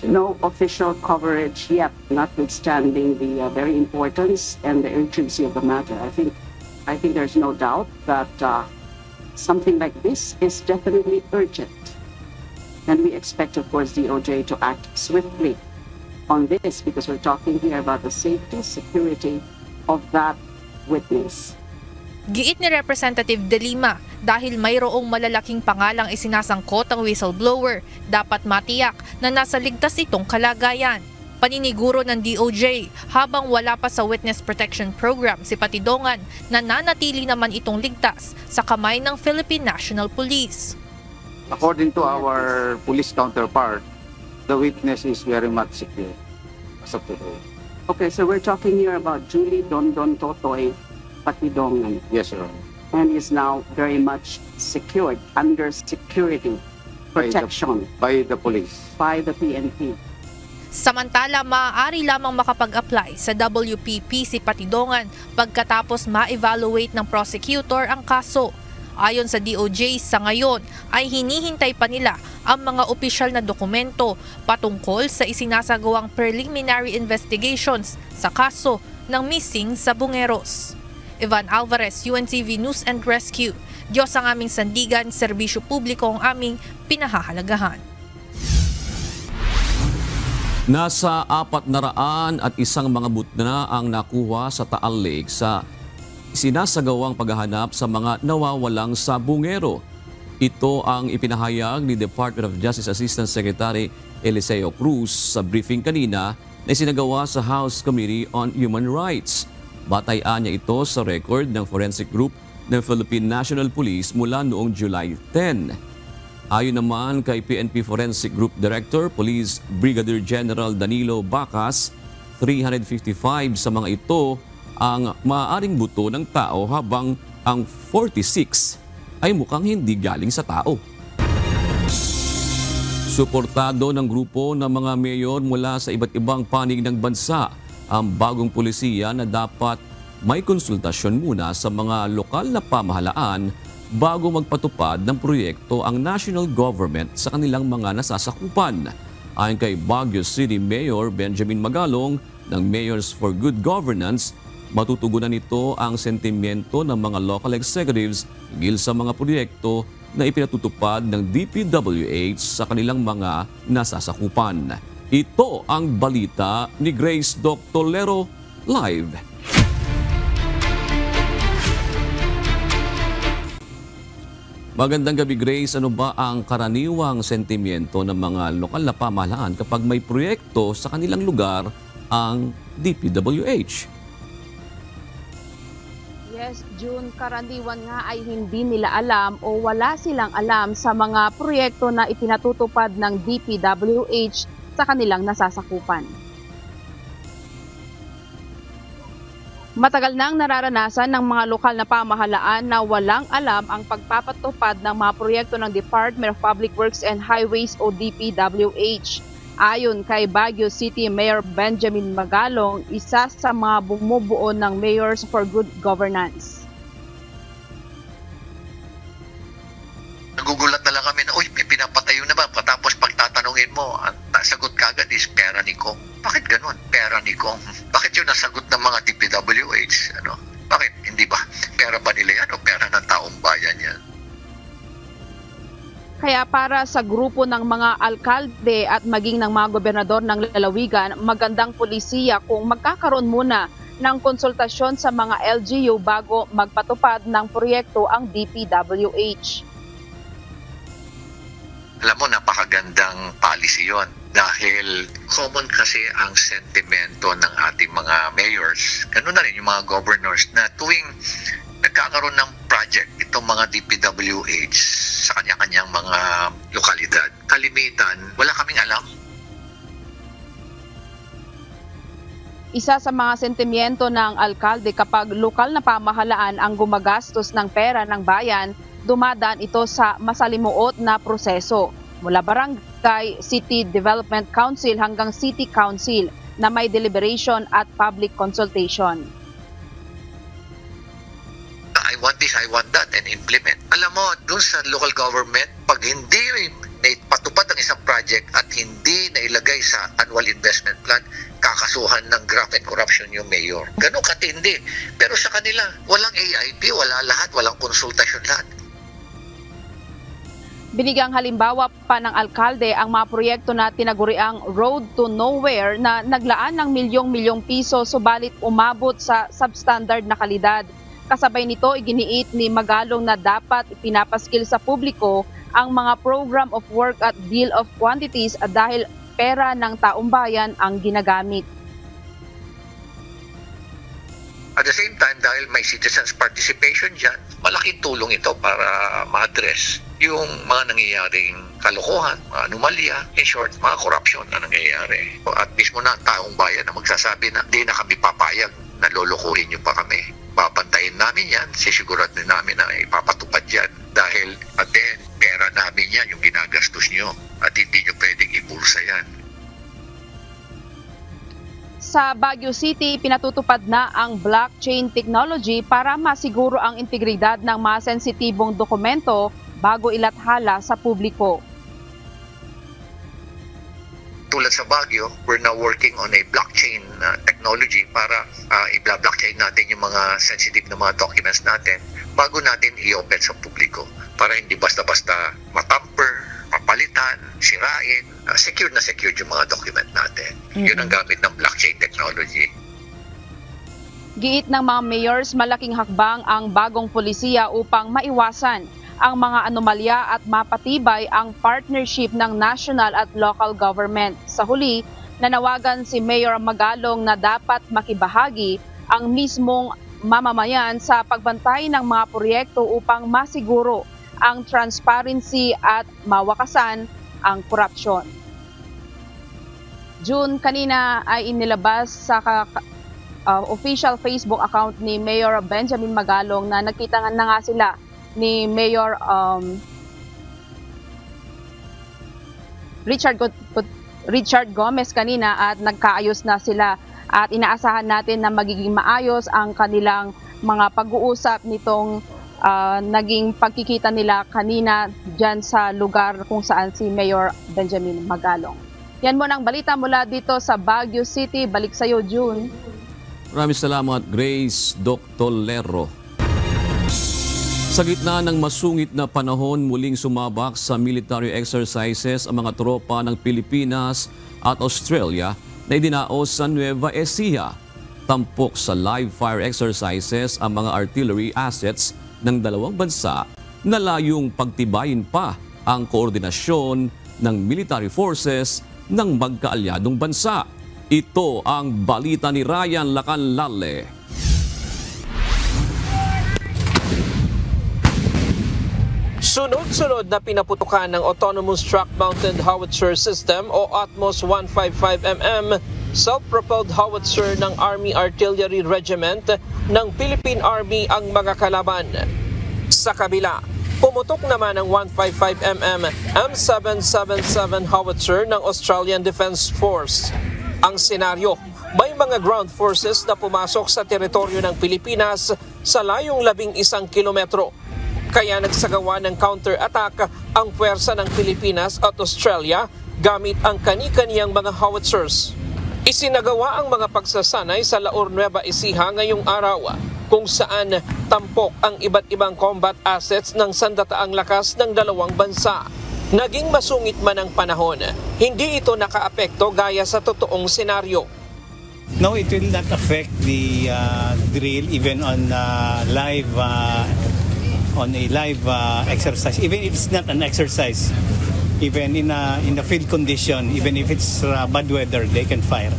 No official coverage yet, notwithstanding the very importance and the urgency of the matter. I think there's no doubt that something like this is definitely urgent. And we expect, of course, DOJ to act swiftly on this because we're talking here about the safety, security of that witness. Giit ni Representative De Lima, dahil mayroong malalaking pangalang isinasangkot ang whistleblower, dapat matiyak na nasa ligtas itong kalagayan. Paniniguro ng DOJ, habang wala pa sa Witness Protection Program si Patidongan, nananatili naman itong ligtas sa kamay ng Philippine National Police. According to our police counterpart, the witness is very much secure as of today. Okay, so we're talking here about Julie Dondon Totoy Patidongan. Yes, Your Honor. And is now very much secured, under security protection. By the police. By the PNP. Samantala, maaari lamang makapag-apply sa WPP si Patidongan pagkatapos ma-evaluate ng prosecutor ang kaso. Ayon sa DOJ, sa ngayon ay hinihintay pa nila ang mga opisyal na dokumento patungkol sa isinasagawang preliminary investigations sa kaso ng missing sa Bungeros. Ivan Alvarez, UNTV News and Rescue. Diyos ang aming sandigan, serbisyo publiko ang aming pinahahalagahan. Nasa 401 mga butna ang nakuha sa Taal Lake sa sinasagawang paghahanap sa mga nawawalang sa Bungero. Ito ang ipinahayag ni Department of Justice Assistant Secretary Eliseo Cruz sa briefing kanina na isinagawa sa House Committee on Human Rights. Batayan niya ito sa record ng forensic group ng Philippine National Police mula noong July 10. Ayon naman kay PNP Forensic Group Director, Police Brigadier General Danilo Bacas, 355 sa mga ito ang maaaring buto ng tao habang ang 46 ay mukhang hindi galing sa tao. Suportado ng grupo ng mga mayor mula sa iba't ibang panig ng bansa ang bagong pulisiya na dapat may konsultasyon muna sa mga lokal na pamahalaan bago magpatupad ng proyekto ang national government sa kanilang mga nasasakupan. Ayon kay Baguio City Mayor Benjamin Magalong ng Mayors for Good Governance, matutugunan nito ang sentimiento ng mga local executives higil sa mga proyekto na ipinatutupad ng DPWH sa kanilang mga nasasakupan. Ito ang balita ni Grace Doctolero live. Magandang gabi, Grace. Ano ba ang karaniwang sentimiento ng mga lokal na pamahalaan kapag may proyekto sa kanilang lugar ang DPWH? Yes, June, karaniwan nga ay hindi nila alam o wala silang alam sa mga proyekto na ipinatutupad ng DPWH sa kanilang nasasakupan. Matagal nang nararanasan ng mga lokal na pamahalaan na walang alam ang pagpapatupad ng mga proyekto ng Department of Public Works and Highways o DPWH. Ayon kay Baguio City Mayor Benjamin Magalong, isa sa mga bumubuo ng Mayors for Good Governance. Nagugulat na lang kami na, uy, may pinapatayo na ba? Patapos pagtatanungin mo, ang nasagot kagad is pera ni Kong. Bakit ganun? Pera ni Kong. Bakit yung nasagot ng mga DPWH? Bakit? Hindi ba? Pera ba nila yan o pera ng taong bayan yan? Kaya para sa grupo ng mga alkalde at maging ng mga gobernador ng lalawigan, magandang pulisiya kung magkakaroon muna ng konsultasyon sa mga LGU bago magpatupad ng proyekto ang DPWH. Alam mo, napakagandang policy yon dahil common kasi ang sentimento ng ating mga mayors. Ganun na rin yung mga governors na tuwing nagkakaroon ng project itong mga DPWH sa kanya-kanyang mga lokalidad. Kalimitan, wala kaming alam. Isa sa mga sentimiento ng alkalde kapag lokal na pamahalaan ang gumagastos ng pera ng bayan, dumadaan ito sa masalimuot na proseso mula barangay, City Development Council hanggang City Council na may deliberation at public consultation. I want this, I want that, and implement. Alam mo, dun sa local government, pag hindi patupad ang isang project at hindi nailagay sa annual investment plan, kakasuhan ng graft and corruption yung mayor. Ganun katindi. Pero sa kanila, walang AIP, wala lahat, walang konsultasyon lahat. Binigyang halimbawa pa ng alkalde ang mga proyekto na tinaguriang Road to Nowhere na naglaan ng milyong-milyong piso subalit umabot sa substandard na kalidad. Kasabay nito, iginiit ni Magalong na dapat ipinapaskil sa publiko ang mga program of work at bill of quantities dahil pera ng taong bayan ang ginagamit. At the same time, dahil may citizens participation dyan, malaking tulong ito para ma-address yung mga nangyayaring kalokohan, mga anomalya, in short, mga corruption na nangyayari. At mismo na ang taong bayan na magsasabi na di na kami papayag na lolokohin nyo pa kami. Papantayin namin yan, sisiguraduhin namin na ipapatupad yan dahil at the end, pera namin yan yung ginagastos nyo at hindi nyo pwedeng ibulsa yan. Sa Baguio City, pinatutupad na ang blockchain technology para masiguro ang integridad ng mga sensitibong dokumento bago ilathala sa publiko. Tulad sa Baguio, we're now working on a blockchain technology para i-blockchain natin yung mga sensitive na mga documents natin bago natin i-open sa publiko para hindi basta-basta matamper, mapalitan, sirain, secured na secured yung mga document natin. Yun ang gamit ng blockchain technology. Giit ng mga mayors, malaking hakbang ang bagong polisiya upang maiwasan ang mga anomalya at mapatibay ang partnership ng national at local government. Sa huli, nanawagan si Mayor Magalong na dapat makibahagi ang mismong mamamayan sa pagbantay ng mga proyekto upang masiguro ang transparency at mawakasan ang korupsyon. June, kanina ay inilabas sa official Facebook account ni Mayor Benjamin Magalong na nagkita na nga sila ni Mayor Richard Gomez kanina at nagkaayos na sila at inaasahan natin na magiging maayos ang kanilang mga pag-uusap nitong naging pagkikita nila kanina dyan sa lugar kung saan si Mayor Benjamin Magalong. Yan mo ang balita mula dito sa Baguio City. Balik sa iyo, June. Maraming salamat, Grace Dr. Lero. Sa gitna ng masungit na panahon, muling sumabak sa military exercises ang mga tropa ng Pilipinas at Australia na idinaos sa Nueva Ecija. Tampok sa live fire exercises ang mga artillery assets ng dalawang bansa na layong pagtibayin pa ang koordinasyon ng military forces ng magkaalyadong bansa. Ito ang balita ni Ryan Lacanlale. Sunod-sunod na pinaputukan ng Autonomous Truck-Mounted Howitzer System o ATMOS 155mm self-propelled howitzer ng Army Artillery Regiment ng Philippine Army ang mga kalaban. Sa kabila, pumutok naman ang 155mm M777 howitzer ng Australian Defence Force. Ang senaryo, may mga ground forces na pumasok sa teritoryo ng Pilipinas sa layong 11 kilometro. Kaya nagsagawa ng counter-attack ang puwersa ng Pilipinas at Australia gamit ang kani-kaniyang mga howitzers. Isinagawa ang mga pagsasanay sa Laur Nueva Ecija ngayong araw kung saan tampok ang iba't ibang combat assets ng sandataang lakas ng dalawang bansa. Naging masungit man ang panahon, hindi ito nakaapekto gaya sa totoong senaryo. No, it will not affect the drill even on live exercise, even if it's not an exercise. Even in the field condition, even if it's bad weather, they can fire.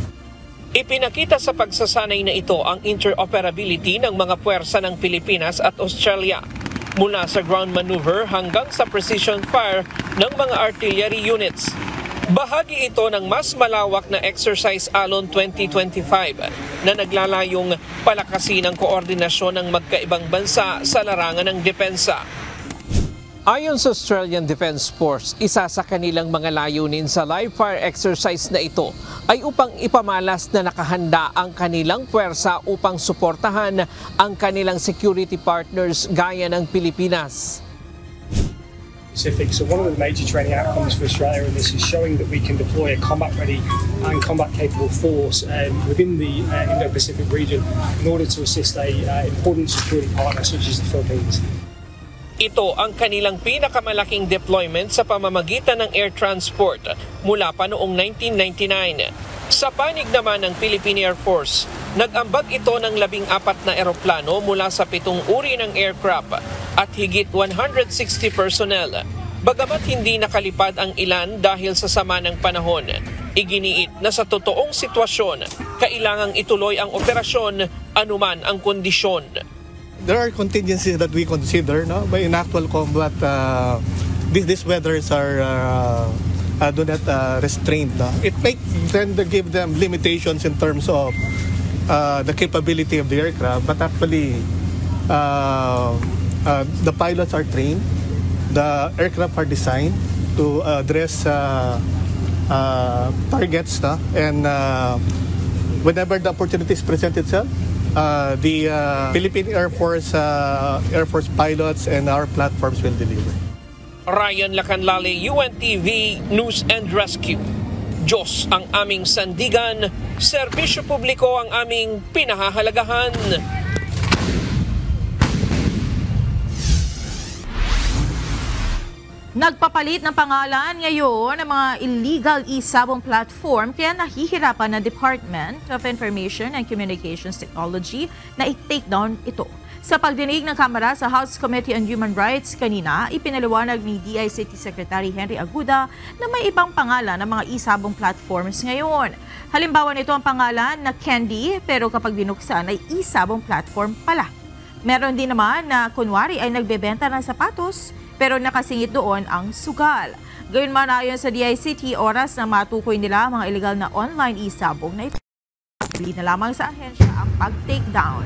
Ipinakita sa pagsasanay na ito ang interoperability ng mga puwersa ng Pilipinas at Australia, mula sa ground maneuver hanggang sa precision fire ng mga artillery units. Bahagi ito ng mas malawak na Exercise Alon 2025 na naglalayong palakasin ang koordinasyon ng magkaibang bansa sa larangan ng depensa. Ayon sa Australian Defence Force, isa sa kanilang mga layunin sa live fire exercise na ito ay upang ipamalas na nakahanda ang kanilang puwersa upang suportahan ang kanilang security partners gaya ng Pilipinas. So one of the major training outcomes for Australia in this is showing that we can deploy a combat-ready and combat-capable force within the Indo-Pacific region in order to assist a important security partner such as the Philippines. Ito ang kanilang pinakamalaking deployment sa pamamagitan ng air transport mula pa noong 1999. Sa panig naman ng Philippine Air Force, nag-ambag ito ng 14 na eroplano mula sa 7 uri ng aircraft at higit 160 personnel. Bagamat hindi nakalipad ang ilan dahil sa sama ng panahon, iginiit na sa totoong sitwasyon, kailangang ituloy ang operasyon anuman ang kondisyon. There are contingencies that we consider, no? But in actual combat, these weathers do not restrained. No? It may tend to give them limitations in terms of the capability of the aircraft, but actually the pilots are trained, the aircraft are designed to address targets, no? And whenever the opportunities present itself, the Philippine Air Force pilots and our platforms will deliver. Ryan Lacanlale, UNTV News and Rescue. Diyos ang aming sandigan, serbisyo publiko ang aming pinahahalagahan. Nagpapalit ng pangalan ngayon ng mga illegal e-sabong platform kaya nahihirapan ng Department of Information and Communications Technology na i-take down ito. Sa pagdinig ng Kamara sa House Committee on Human Rights kanina, ipinaliwanag ni DICT Secretary Henry Aguda na may ibang pangalan ng mga e-sabong platforms ngayon. Halimbawa nito ang pangalan na Candy pero kapag binuksan ay e-sabong platform pala. Meron din naman na kunwari ay nagbebenta ng sapatos pero nakasingit doon ang sugal. Gayunman ayon sa DICT, oras na matukoy nila mga illegal na online e-sabong na ito. Hindi na lamang sa ahensya ang pag-take down.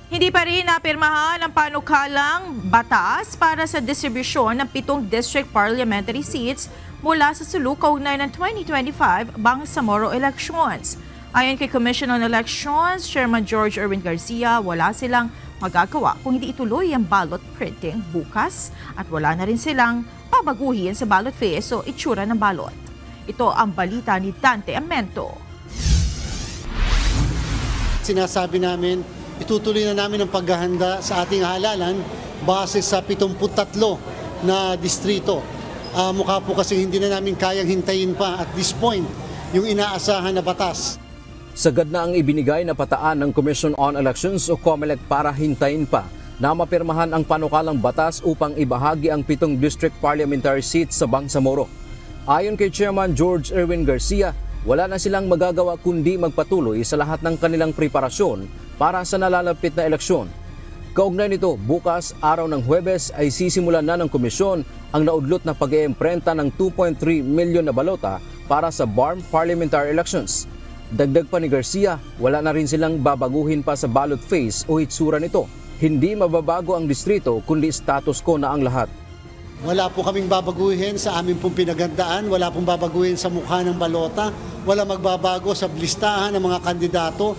Hindi pa rin napirmahan ang panukalang batas para sa distribusyon ng 7 district parliamentary seats mula sa sulok kaugnay ng 2025 Bangsamoro elections. Ayon kay Commission on Elections, Chairman George Erwin Garcia, wala silang magagawa kung hindi ituloy ang ballot printing bukas at wala na rin silang babaguhin sa ballot face o itsura ng ballot. Ito ang balita ni Dante Amento. Sinasabi namin, itutuloy na namin ang paghahanda sa ating halalan base sa 73 na distrito. Mukha po kasi hindi na namin kayang hintayin pa at this point yung inaasahan na batas. Sagad na ang ibinigay na pataan ng Commission on Elections o COMELEC para hintayin pa na mapirmahan ang panukalang batas upang ibahagi ang 7 district parliamentary seats sa Bangsamoro. Ayon kay Chairman George Erwin Garcia, wala na silang magagawa kundi magpatuloy sa lahat ng kanilang preparasyon para sa nalalapit na eleksyon. Kaugnay nito, bukas, araw ng Huwebes ay sisimulan na ng komisyon ang naudlot na pag-iimprenta ng 2.3 milyon na balota para sa BARM parliamentary elections. Dagdag pa ni Garcia, wala na rin silang babaguhin pa sa ballot face o itsura nito. Hindi mababago ang distrito kundi status quo na ang lahat. Wala po kaming babaguhin sa aming pong pinagandaan, wala pong babaguhin sa mukha ng balota, wala magbabago sa listahan ng mga kandidato.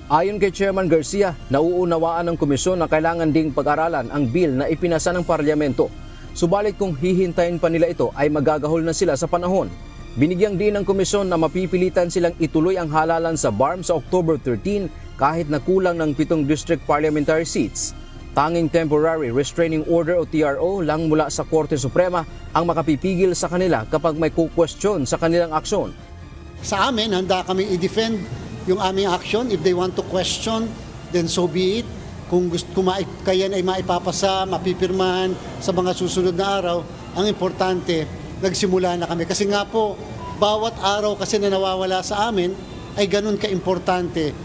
Ayon kay Chairman Garcia, nauunawaan ng komisyon na kailangan ding pag-aralan ang bill na ipinasa ng parlamento. Subalit kung hihintayin pa nila ito ay magagahol na sila sa panahon. Binigyang din ng komisyon na mapipilitan silang ituloy ang halalan sa BARM sa October 13 kahit na kulang ng 7 district parliamentary seats. Tanging temporary restraining order o TRO lang mula sa Korte Suprema ang makapipigil sa kanila kapag may kukwestiyon sa kanilang aksyon. Sa amin, handa kami i-defend yung aming action. If they want to question, then so be it. Kung kayan ay maipapasa, mapipirmahan sa mga susunod na araw, ang importante, nagsimula na kami. Kasi nga po, bawat araw kasi na nawawala sa amin ay ganun ka-importante.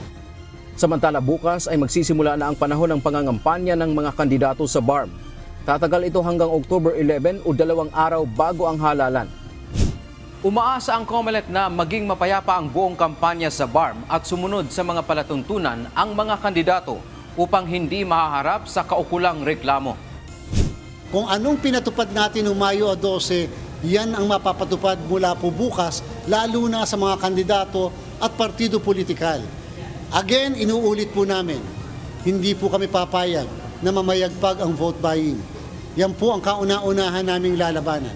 Samantala bukas ay magsisimula na ang panahon ng pangangampanya ng mga kandidato sa BARM. Tatagal ito hanggang October 11 o 2 araw bago ang halalan. Umaasa ang COMELEC na maging mapayapa ang buong kampanya sa BARM at sumunod sa mga palatuntunan ang mga kandidato upang hindi mahaharap sa kaukulang reklamo. Kung anong pinatupad natin noong Mayo 12, yan ang mapapatupad mula po bukas, lalo na sa mga kandidato at partido politikal. Again, inuulit po namin, hindi po kami papayag na mamayagpag ang vote buying. Yan po ang kauna-unahan naming lalabanan.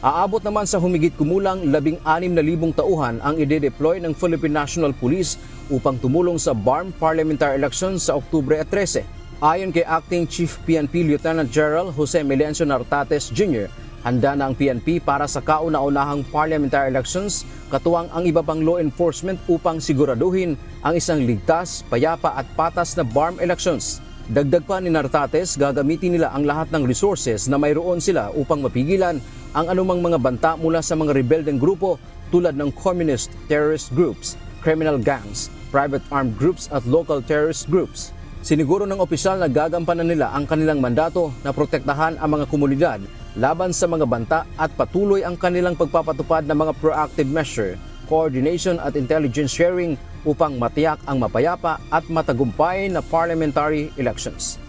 Aabot naman sa humigit kumulang 16,000 tauhan ang ide-deploy ng Philippine National Police upang tumulong sa BARM parliamentary elections sa Oktubre 13. Ayon kay Acting Chief PNP Lieutenant General Jose Melencio Nartates Jr., handa na ang PNP para sa kauna-unahang parliamentary elections, katuwang ang iba pang law enforcement upang siguraduhin ang isang ligtas, payapa at patas na BARM elections. Dagdag pa ni Nartates, gagamitin nila ang lahat ng resources na mayroon sila upang mapigilan ang anumang mga banta mula sa mga rebeldeng grupo tulad ng communist terrorist groups, criminal gangs, private armed groups at local terrorist groups. Siniguro ng opisyal na gagampanan nila ang kanilang mandato na protektahan ang mga komunidad laban sa mga banta at patuloy ang kanilang pagpapatupad ng mga proactive measure, coordination at intelligence sharing upang matiyak ang mapayapa at matagumpay na parliamentary elections.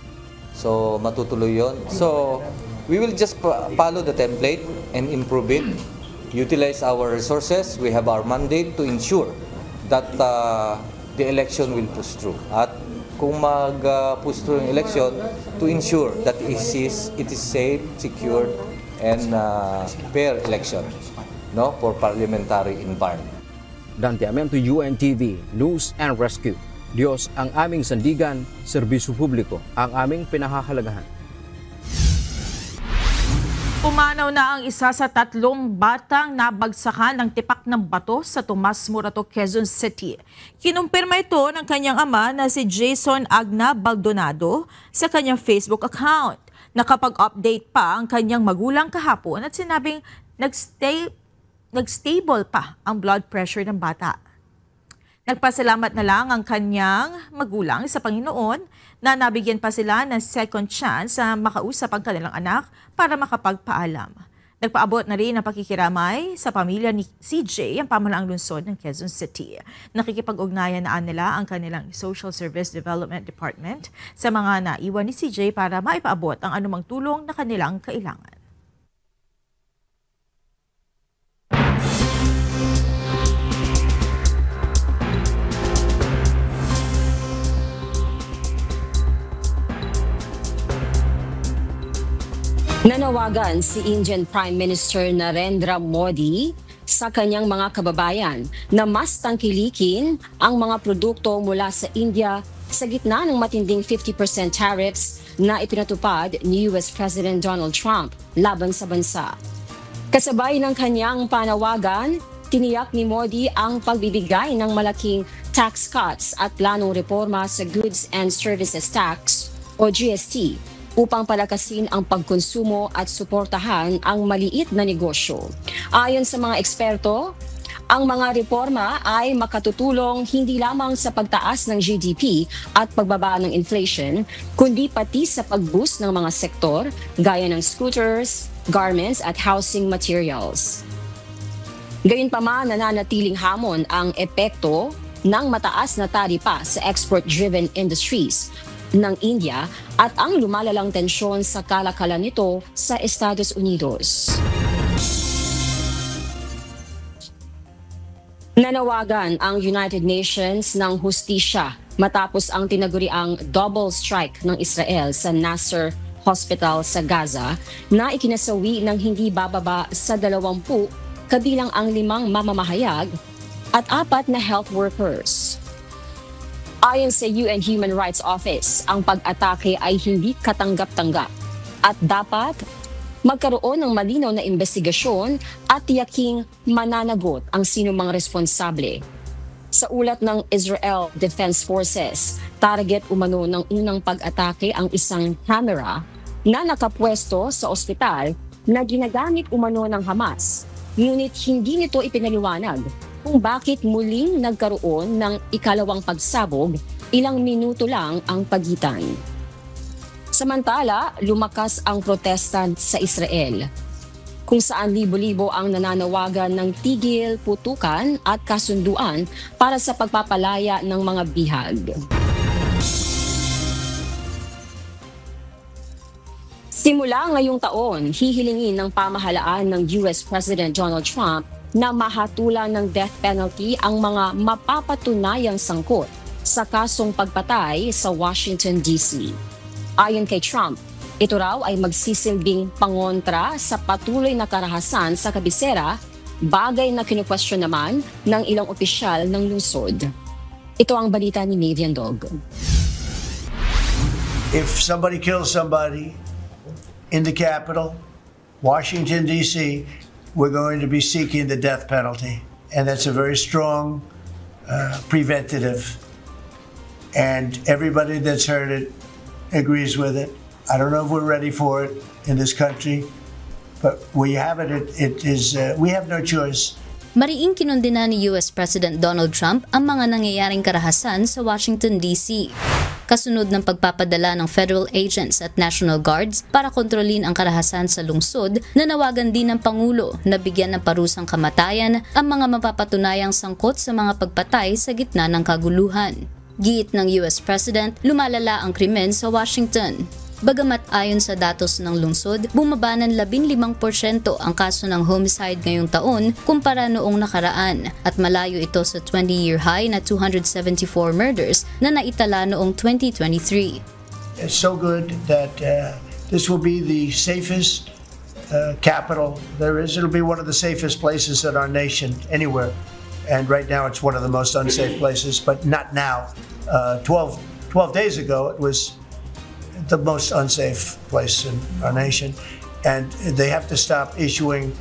So matutuloy yon. So we will just follow the template and improve it utilize our resources. We have our mandate to ensure that the election will push through. At kung mag-push through yung election, to ensure that it is safe, secure, and fair election, no, for parliamentary environment. Dante Amento, UNTV, News and Rescue. Diyos ang aming sandigan, serbisyo publiko ang aming pinahahalagahan. Pumanaw na ang isa sa 3 batang nabagsakan ng tipak ng bato sa Tomas Morato, Quezon City. Kinumpirma ito ng kanyang ama na si Jason Agna Baldonado sa kanyang Facebook account. Nakapag-update pa ang kanyang magulang kahapon at sinabing nag-stable pa ang blood pressure ng bata. Nagpasalamat na lang ang kanyang magulang sa Panginoon na nabigyan pa sila ng second chance na makausap ang kanilang anak para makapagpaalam. Nagpaabot na rin ang pakikiramay sa pamilya ni CJ ang pamahalaang lungsod ng Quezon City. Nakikipag-ugnayan na nila ang kanilang Social Service Development Department sa mga naiwan ni CJ para maipaabot ang anumang tulong na kanilang kailangan. Nanawagan si Indian Prime Minister Narendra Modi sa kanyang mga kababayan na mas tangkilikin ang mga produkto mula sa India sa gitna ng matinding 50% tariffs na ipinatupad ni US President Donald Trump laban sa bansa. Kasabay ng kanyang panawagan, tiniyak ni Modi ang pagbibigay ng malaking tax cuts at planong reforma sa Goods and Services Tax o GST upang palakasin ang pagkonsumo at suportahan ang maliit na negosyo. Ayon sa mga eksperto, ang mga reforma ay makatutulong hindi lamang sa pagtaas ng GDP at pagbaba ng inflation, kundi pati sa pag-boost ng mga sektor gaya ng scooters, garments at housing materials. Gayunpaman, nananatiling hamon ang epekto ng mataas na taripa sa export-driven industries ng India at ang lumalalang tensyon sa kalakalan nito sa Estados Unidos. Nanawagan ang United Nations ng hustisya matapos ang tinaguriang double strike ng Israel sa Nasser Hospital sa Gaza na ikinasawi ng hindi bababa sa 20 kabilang ang 5 mamamahayag at 4 na health workers. Ayon sa UN Human Rights Office, ang pag-atake ay hindi katanggap-tanggap at dapat magkaroon ng malinaw na investigasyon at tiyaking mananagot ang sinumang responsable. Sa ulat ng Israel Defense Forces, target umano ng unang pag-atake ang isang camera na nakapwesto sa ospital na ginagamit umano ng Hamas. Ngunit hindi nito ipinaliwanag kung bakit muling nagkaroon ng ikalawang pagsabog, ilang minuto lang ang pagitan. Samantala, lumakas ang protesta sa Israel, kung saan libo-libo ang nananawagan ng tigil, putukan at kasunduan para sa pagpapalaya ng mga bihag. Simula ngayong taon, hihilingin ng pamahalaan ng US President Donald Trump na mahatulan ng death penalty ang mga mapapatunayang sangkot sa kasong pagpatay sa Washington, D.C. Ayon kay Trump, ito raw ay magsisilbing pangontra sa patuloy na karahasan sa kabisera, bagay na kinukwestiyon naman ng ilang opisyal ng lungsod. Ito ang balita ni Navian Dog. If somebody kills somebody in the Capitol, Washington, D.C., we're going to be seeking the death penalty. And that's a very strong preventative. And everybody that's heard it agrees with it. I don't know if we're ready for it in this country, but we have it. We have no choice. Mariing kinundina ni US President Donald Trump ang mga nangyayaring karahasan sa Washington, D.C. Kasunod ng pagpapadala ng federal agents at National Guards para kontrolin ang karahasan sa lungsod, nanawagan din ng Pangulo na bigyan ng parusang kamatayan ang mga mapapatunayang sangkot sa mga pagpatay sa gitna ng kaguluhan. Giit ng US President, lumalala ang krimen sa Washington. Bagamat ayon sa datos ng lungsod, bumaba ng 15% ang kaso ng homicide ngayong taon kumpara noong nakaraan at malayo ito sa 20-year high na 274 murders na naitala noong 2023. It's so good that this will be the safest capital there is. It'll be one of the safest places in our nation anywhere. And right now it's one of the most unsafe places, but not now. 12 days ago it was the most unsafe place in our nation, and they have to stop issuing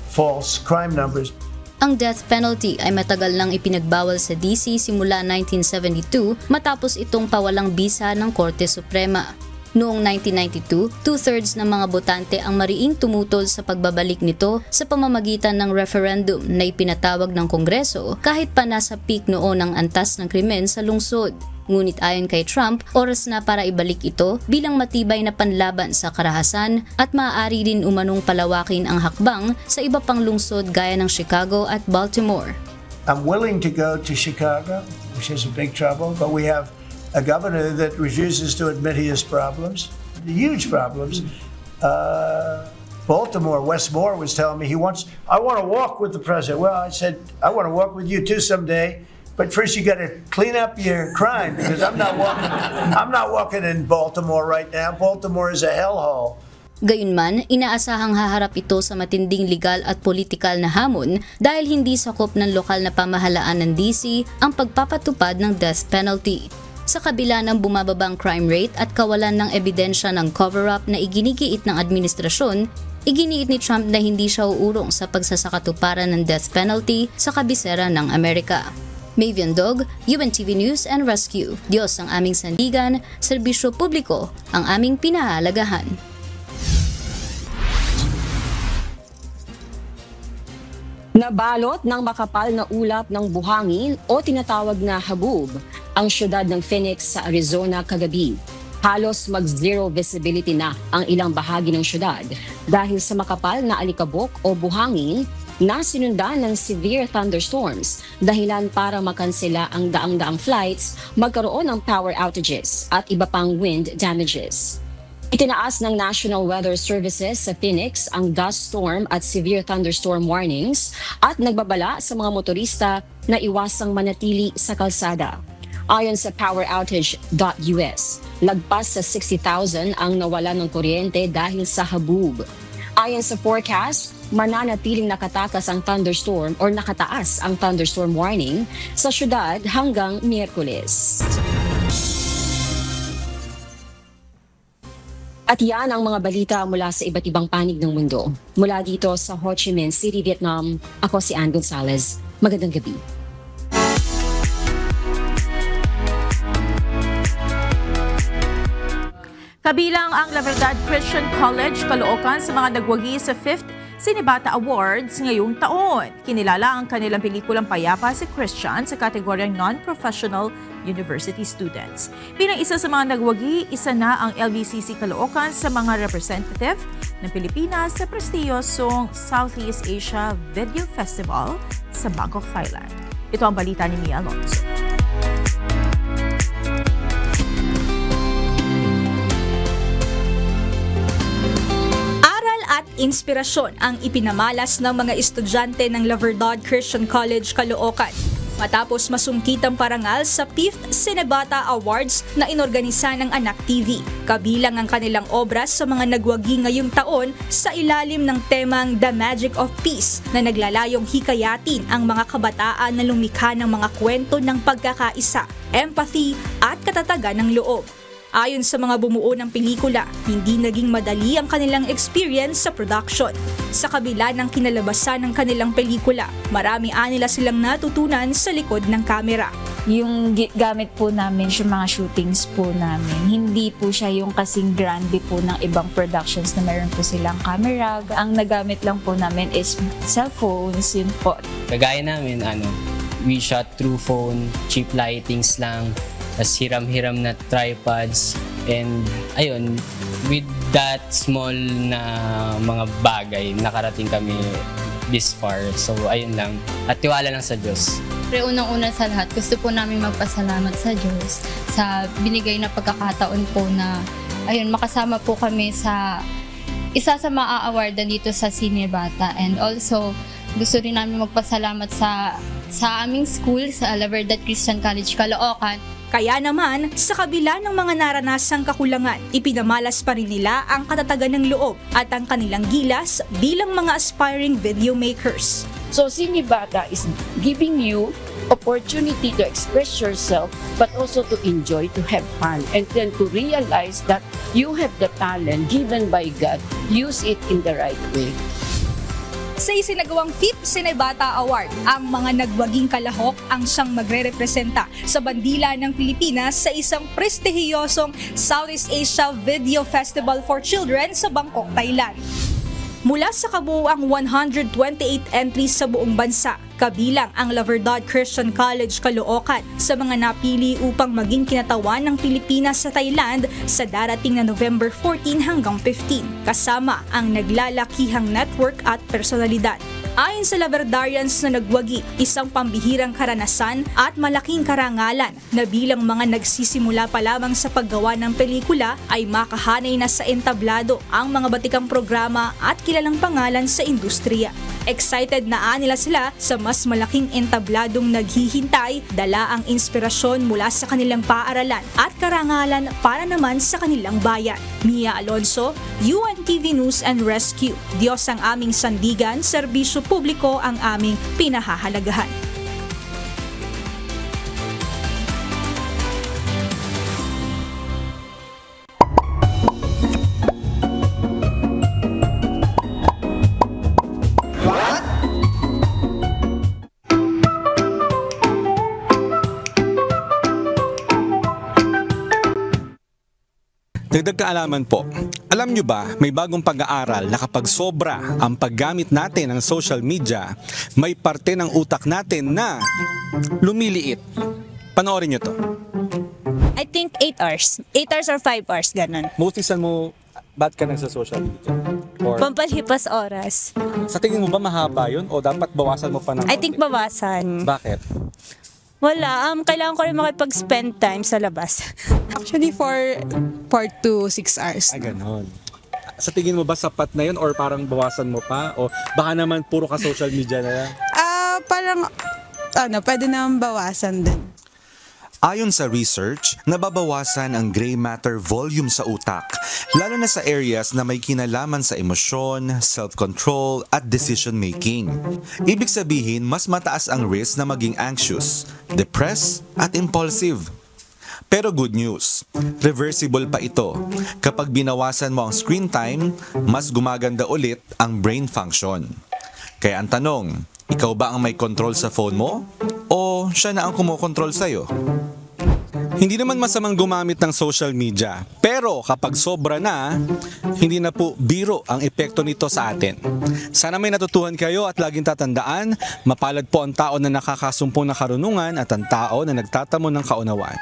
false crime numbers. Ang death penalty ay matagal nang ipinagbawal sa DC simula 1972 matapos itong pawalang bisa ng Korte Suprema. Noong 1992, 2/3 ng mga botante ang mariing tumutol sa pagbabalik nito sa pamamagitan ng referendum na ipinatawag ng Kongreso kahit pa nasa peak noon ang antas ng krimen sa lungsod. Ngunit ayon kay Trump, oras na para ibalik ito bilang matibay na panlaban sa karahasan at maaari rin umanong palawakin ang hakbang sa iba pang lungsod gaya ng Chicago at Baltimore. I'm willing to go to Chicago, which is a big trouble, but we have a governor that refuses to admit he has problems, huge problems. Baltimore, Wes Moore was telling me I want to walk with the president. Well, I said, I want to walk with you too someday. But first you got to clean up your crime because I'm not walking in Baltimore right now. Baltimore is a hellhole. Gayunman, inaasahang haharap ito sa matinding legal at politikal na hamon dahil hindi sakop ng lokal na pamahalaan ng DC ang pagpapatupad ng death penalty. Sa kabila ng bumababang crime rate at kawalan ng ebidensya ng cover-up na iginigiit ng administrasyon, iginiit ni Trump na hindi siya uurong sa pagsasakatuparan ng death penalty sa kabisera ng Amerika. Mavian Dog, UNTV News and Rescue. Diyos ang aming sandigan, serbisyo publiko ang aming pinahalagahan. Nabalot ng makapal na ulap ng buhangin o tinatawag na habub ang syudad ng Phoenix sa Arizona kagabi. Halos mag-zero visibility na ang ilang bahagi ng syudad dahil sa makapal na alikabok o buhangin na sinundan ng severe thunderstorms, dahilan para makansela ang daang-daang flights, magkaroon ng power outages at iba pang wind damages. Itinaas ng National Weather Services sa Phoenix ang dust storm at severe thunderstorm warnings at nagbabala sa mga motorista na iwasang manatili sa kalsada. Ayon sa poweroutage.us, lagpas sa 60,000 ang nawala ng kuryente dahil sa habub. Ayon sa forecast, mananatiling nakataas ang thunderstorm warning sa syudad hanggang Miyerkules. At yan ang mga balita mula sa iba't ibang panig ng mundo. Mula dito sa Ho Chi Minh City, Vietnam, ako si Ann Gonzalez. Magandang gabi. Kabilang ang La Verdad Christian College, Caloocan sa mga nagwagi sa 5th Cinebata Awards ngayong taon. Kinilala ang kanilang pelikulang Payapa si Christian sa kategoryang Non-Professional University Students. Bilang isa sa mga nagwagi, isa na ang LBCC Caloocan sa mga representative ng Pilipinas sa prestiyosong Southeast Asia Video Festival sa Bangkok, Thailand. Ito ang balita ni Mia Alonso. At inspirasyon ang ipinamalas ng mga estudyante ng La Verdad Christian College, Caloocan matapos masungkitang parangal sa 5th Cinebata Awards na inorganisa ng Anak TV. Kabilang ang kanilang obra sa mga nagwagi ngayong taon sa ilalim ng temang The Magic of Peace na naglalayong hikayatin ang mga kabataan na lumikha ng mga kwento ng pagkakaisa, empathy at katatagan ng loob. Ayon sa mga bumuo ng pelikula, hindi naging madali ang kanilang experience sa production. Sa kabila ng kinalabasan ng kanilang pelikula, marami nila silang natutunan sa likod ng kamera. Yung gamit po namin, yung mga shootings po namin, hindi po siya yung kasing grande po ng ibang productions na meron po silang camera. Ang nagamit lang po namin is cellphones, yun po. Kagaya namin, we shot through phone, cheap lightings lang, as hiram-hiram na tripods, and ayun, with that small na mga bagay, nakarating kami this far. So ayun lang, at tiwala lang sa Diyos. Pero unang-una sa lahat, gusto po namin magpasalamat sa Diyos sa binigay na pagkakataon po na ayun, makasama po kami sa isa sa maa-awardan dito sa Cinebata. And also, gusto rin namin magpasalamat sa aming school, sa La Verdad Christian College, Caloocan. Kaya naman, sa kabila ng mga naranasang kakulangan, ipinamalas pa rin nila ang katatagan ng loob at ang kanilang gilas bilang mga aspiring video makers. So Cinebata is giving you opportunity to express yourself, but also to enjoy, to have fun, and then to realize that you have the talent given by God. Use it in the right way. Sa isinagawang 5th Cinebata Award, ang mga nagwaging kalahok ang siyang magre-representa sa bandila ng Pilipinas sa isang prestihiyosong Southeast Asia Video Festival for Children sa Bangkok, Thailand. Mula sa kabuuang 128 entries sa buong bansa, kabilang ang La Verdad Christian College, Caloocan sa mga napili upang maging kinatawan ng Pilipinas sa Thailand sa darating na November 14 hanggang 15, kasama ang naglalakihang network at personalidad. Ayon sa La Verdarians na nagwagi, isang pambihirang karanasan at malaking karangalan na bilang mga nagsisimula pa lamang sa paggawa ng pelikula ay makahanay na sa entablado ang mga batikang programa at kilalang pangalan sa industriya. Excited na nila sila sa mas malaking entabladong naghihintay, dala ang inspirasyon mula sa kanilang paaralan at karangalan para naman sa kanilang bayan. Mia Alonso, UNTV News and Rescue. Diyos ang aming sandigan, serbisyo publiko ang aming pinahahalagahan. Dagdag kaalaman po, alam nyo ba may bagong pag-aaral na kapag sobra ang paggamit natin ng social media, may parte ng utak natin na lumiliit. Panoorin nyo to. I think 8 hours. 8 hours or 5 hours, ganun. Mostly saan mo, ba't ka sa social media? Or, pampalipas oras. Sa tingin mo ba mahaba yun o dapat bawasan mo pa ng I think bawasan. Bakit? Wala, kailangan ko rin makipag-spend time sa labas. Actually, for 4 to 6 hours. Ay, ganon. Sa tingin mo ba sapat na yun or parang bawasan mo pa? O baka naman puro ka social media na yan? Parang, pwede naman bawasan din. Ayon sa research, nababawasan ang gray matter volume sa utak, lalo na sa areas na may kinalaman sa emosyon, self-control at decision-making. Ibig sabihin, mas mataas ang risk na maging anxious, depressed at impulsive. Pero good news, reversible pa ito. Kapag binawasan mo ang screen time, mas gumaganda ulit ang brain function. Kaya ang tanong, ikaw ba ang may control sa phone mo? O siya na ang kumokontrol sa'yo? Hindi naman masamang gumamit ng social media, pero kapag sobra na, hindi na po biro ang epekto nito sa atin. Sana may natutuhan kayo at laging tatandaan, mapalad po ang tao na nakakasumpong ng karunungan at ang tao na nagtatamo ng kaunawaan.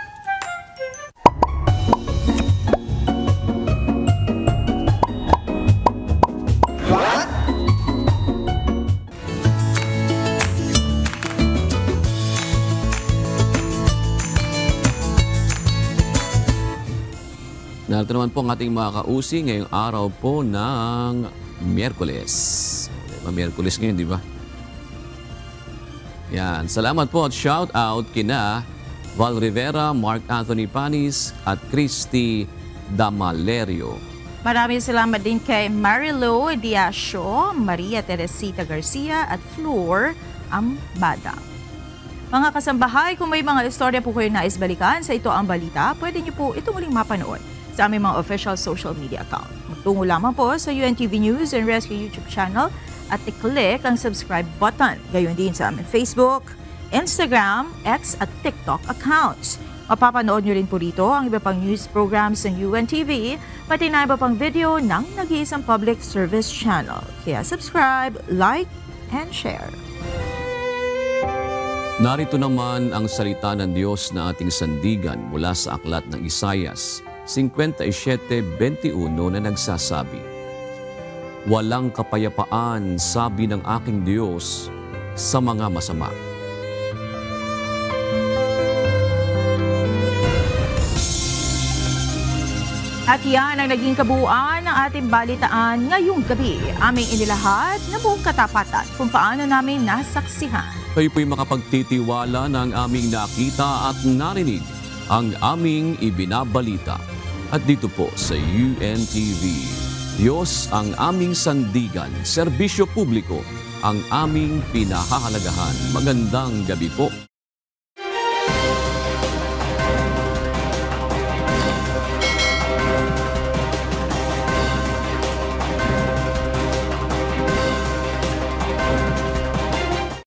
Narito naman po ang ating mga kausi ngayong araw po ng Miyerkules. Miyerkules ngayon, di ba? Yan. Salamat po at shout out kina Val Rivera, Mark Anthony Panis at Christy Damalerio. Maraming salamat din kay Marilo Diasio, Maria Teresita Garcia at Flor Ambada. Mga kasambahay, kung may mga istorya po kayo nais balikan sa Ito Ang Balita, pwede niyo po ito muling mapanood sa aming mga official social media account. Magtungo lamang po sa UNTV News and Rescue YouTube channel at i-click ang subscribe button. Gayon din sa aming Facebook, Instagram, X at TikTok accounts. Mapapanood nyo rin po rito ang iba pang news programs ng UNTV, pati na iba pang video ng nag-iisang public service channel. Kaya subscribe, like, and share. Narito naman ang salita ng Diyos na ating sandigan mula sa aklat ng Isayas 57:21 na nagsasabi, "Walang kapayapaan, sabi ng aking Diyos, sa mga masama." At yan ang naging kabuuan ng ating balitaan ngayong gabi. Aming inilahad na buong katapatan kung paano namin nasaksihan. Kayo po'y makapagtitiwala ng aming nakita at narinig ang aming ibinabalita. At dito po sa UNTV, Diyos ang aming sandigan, serbisyo publiko ang aming pinahahalagahan. Magandang gabi po.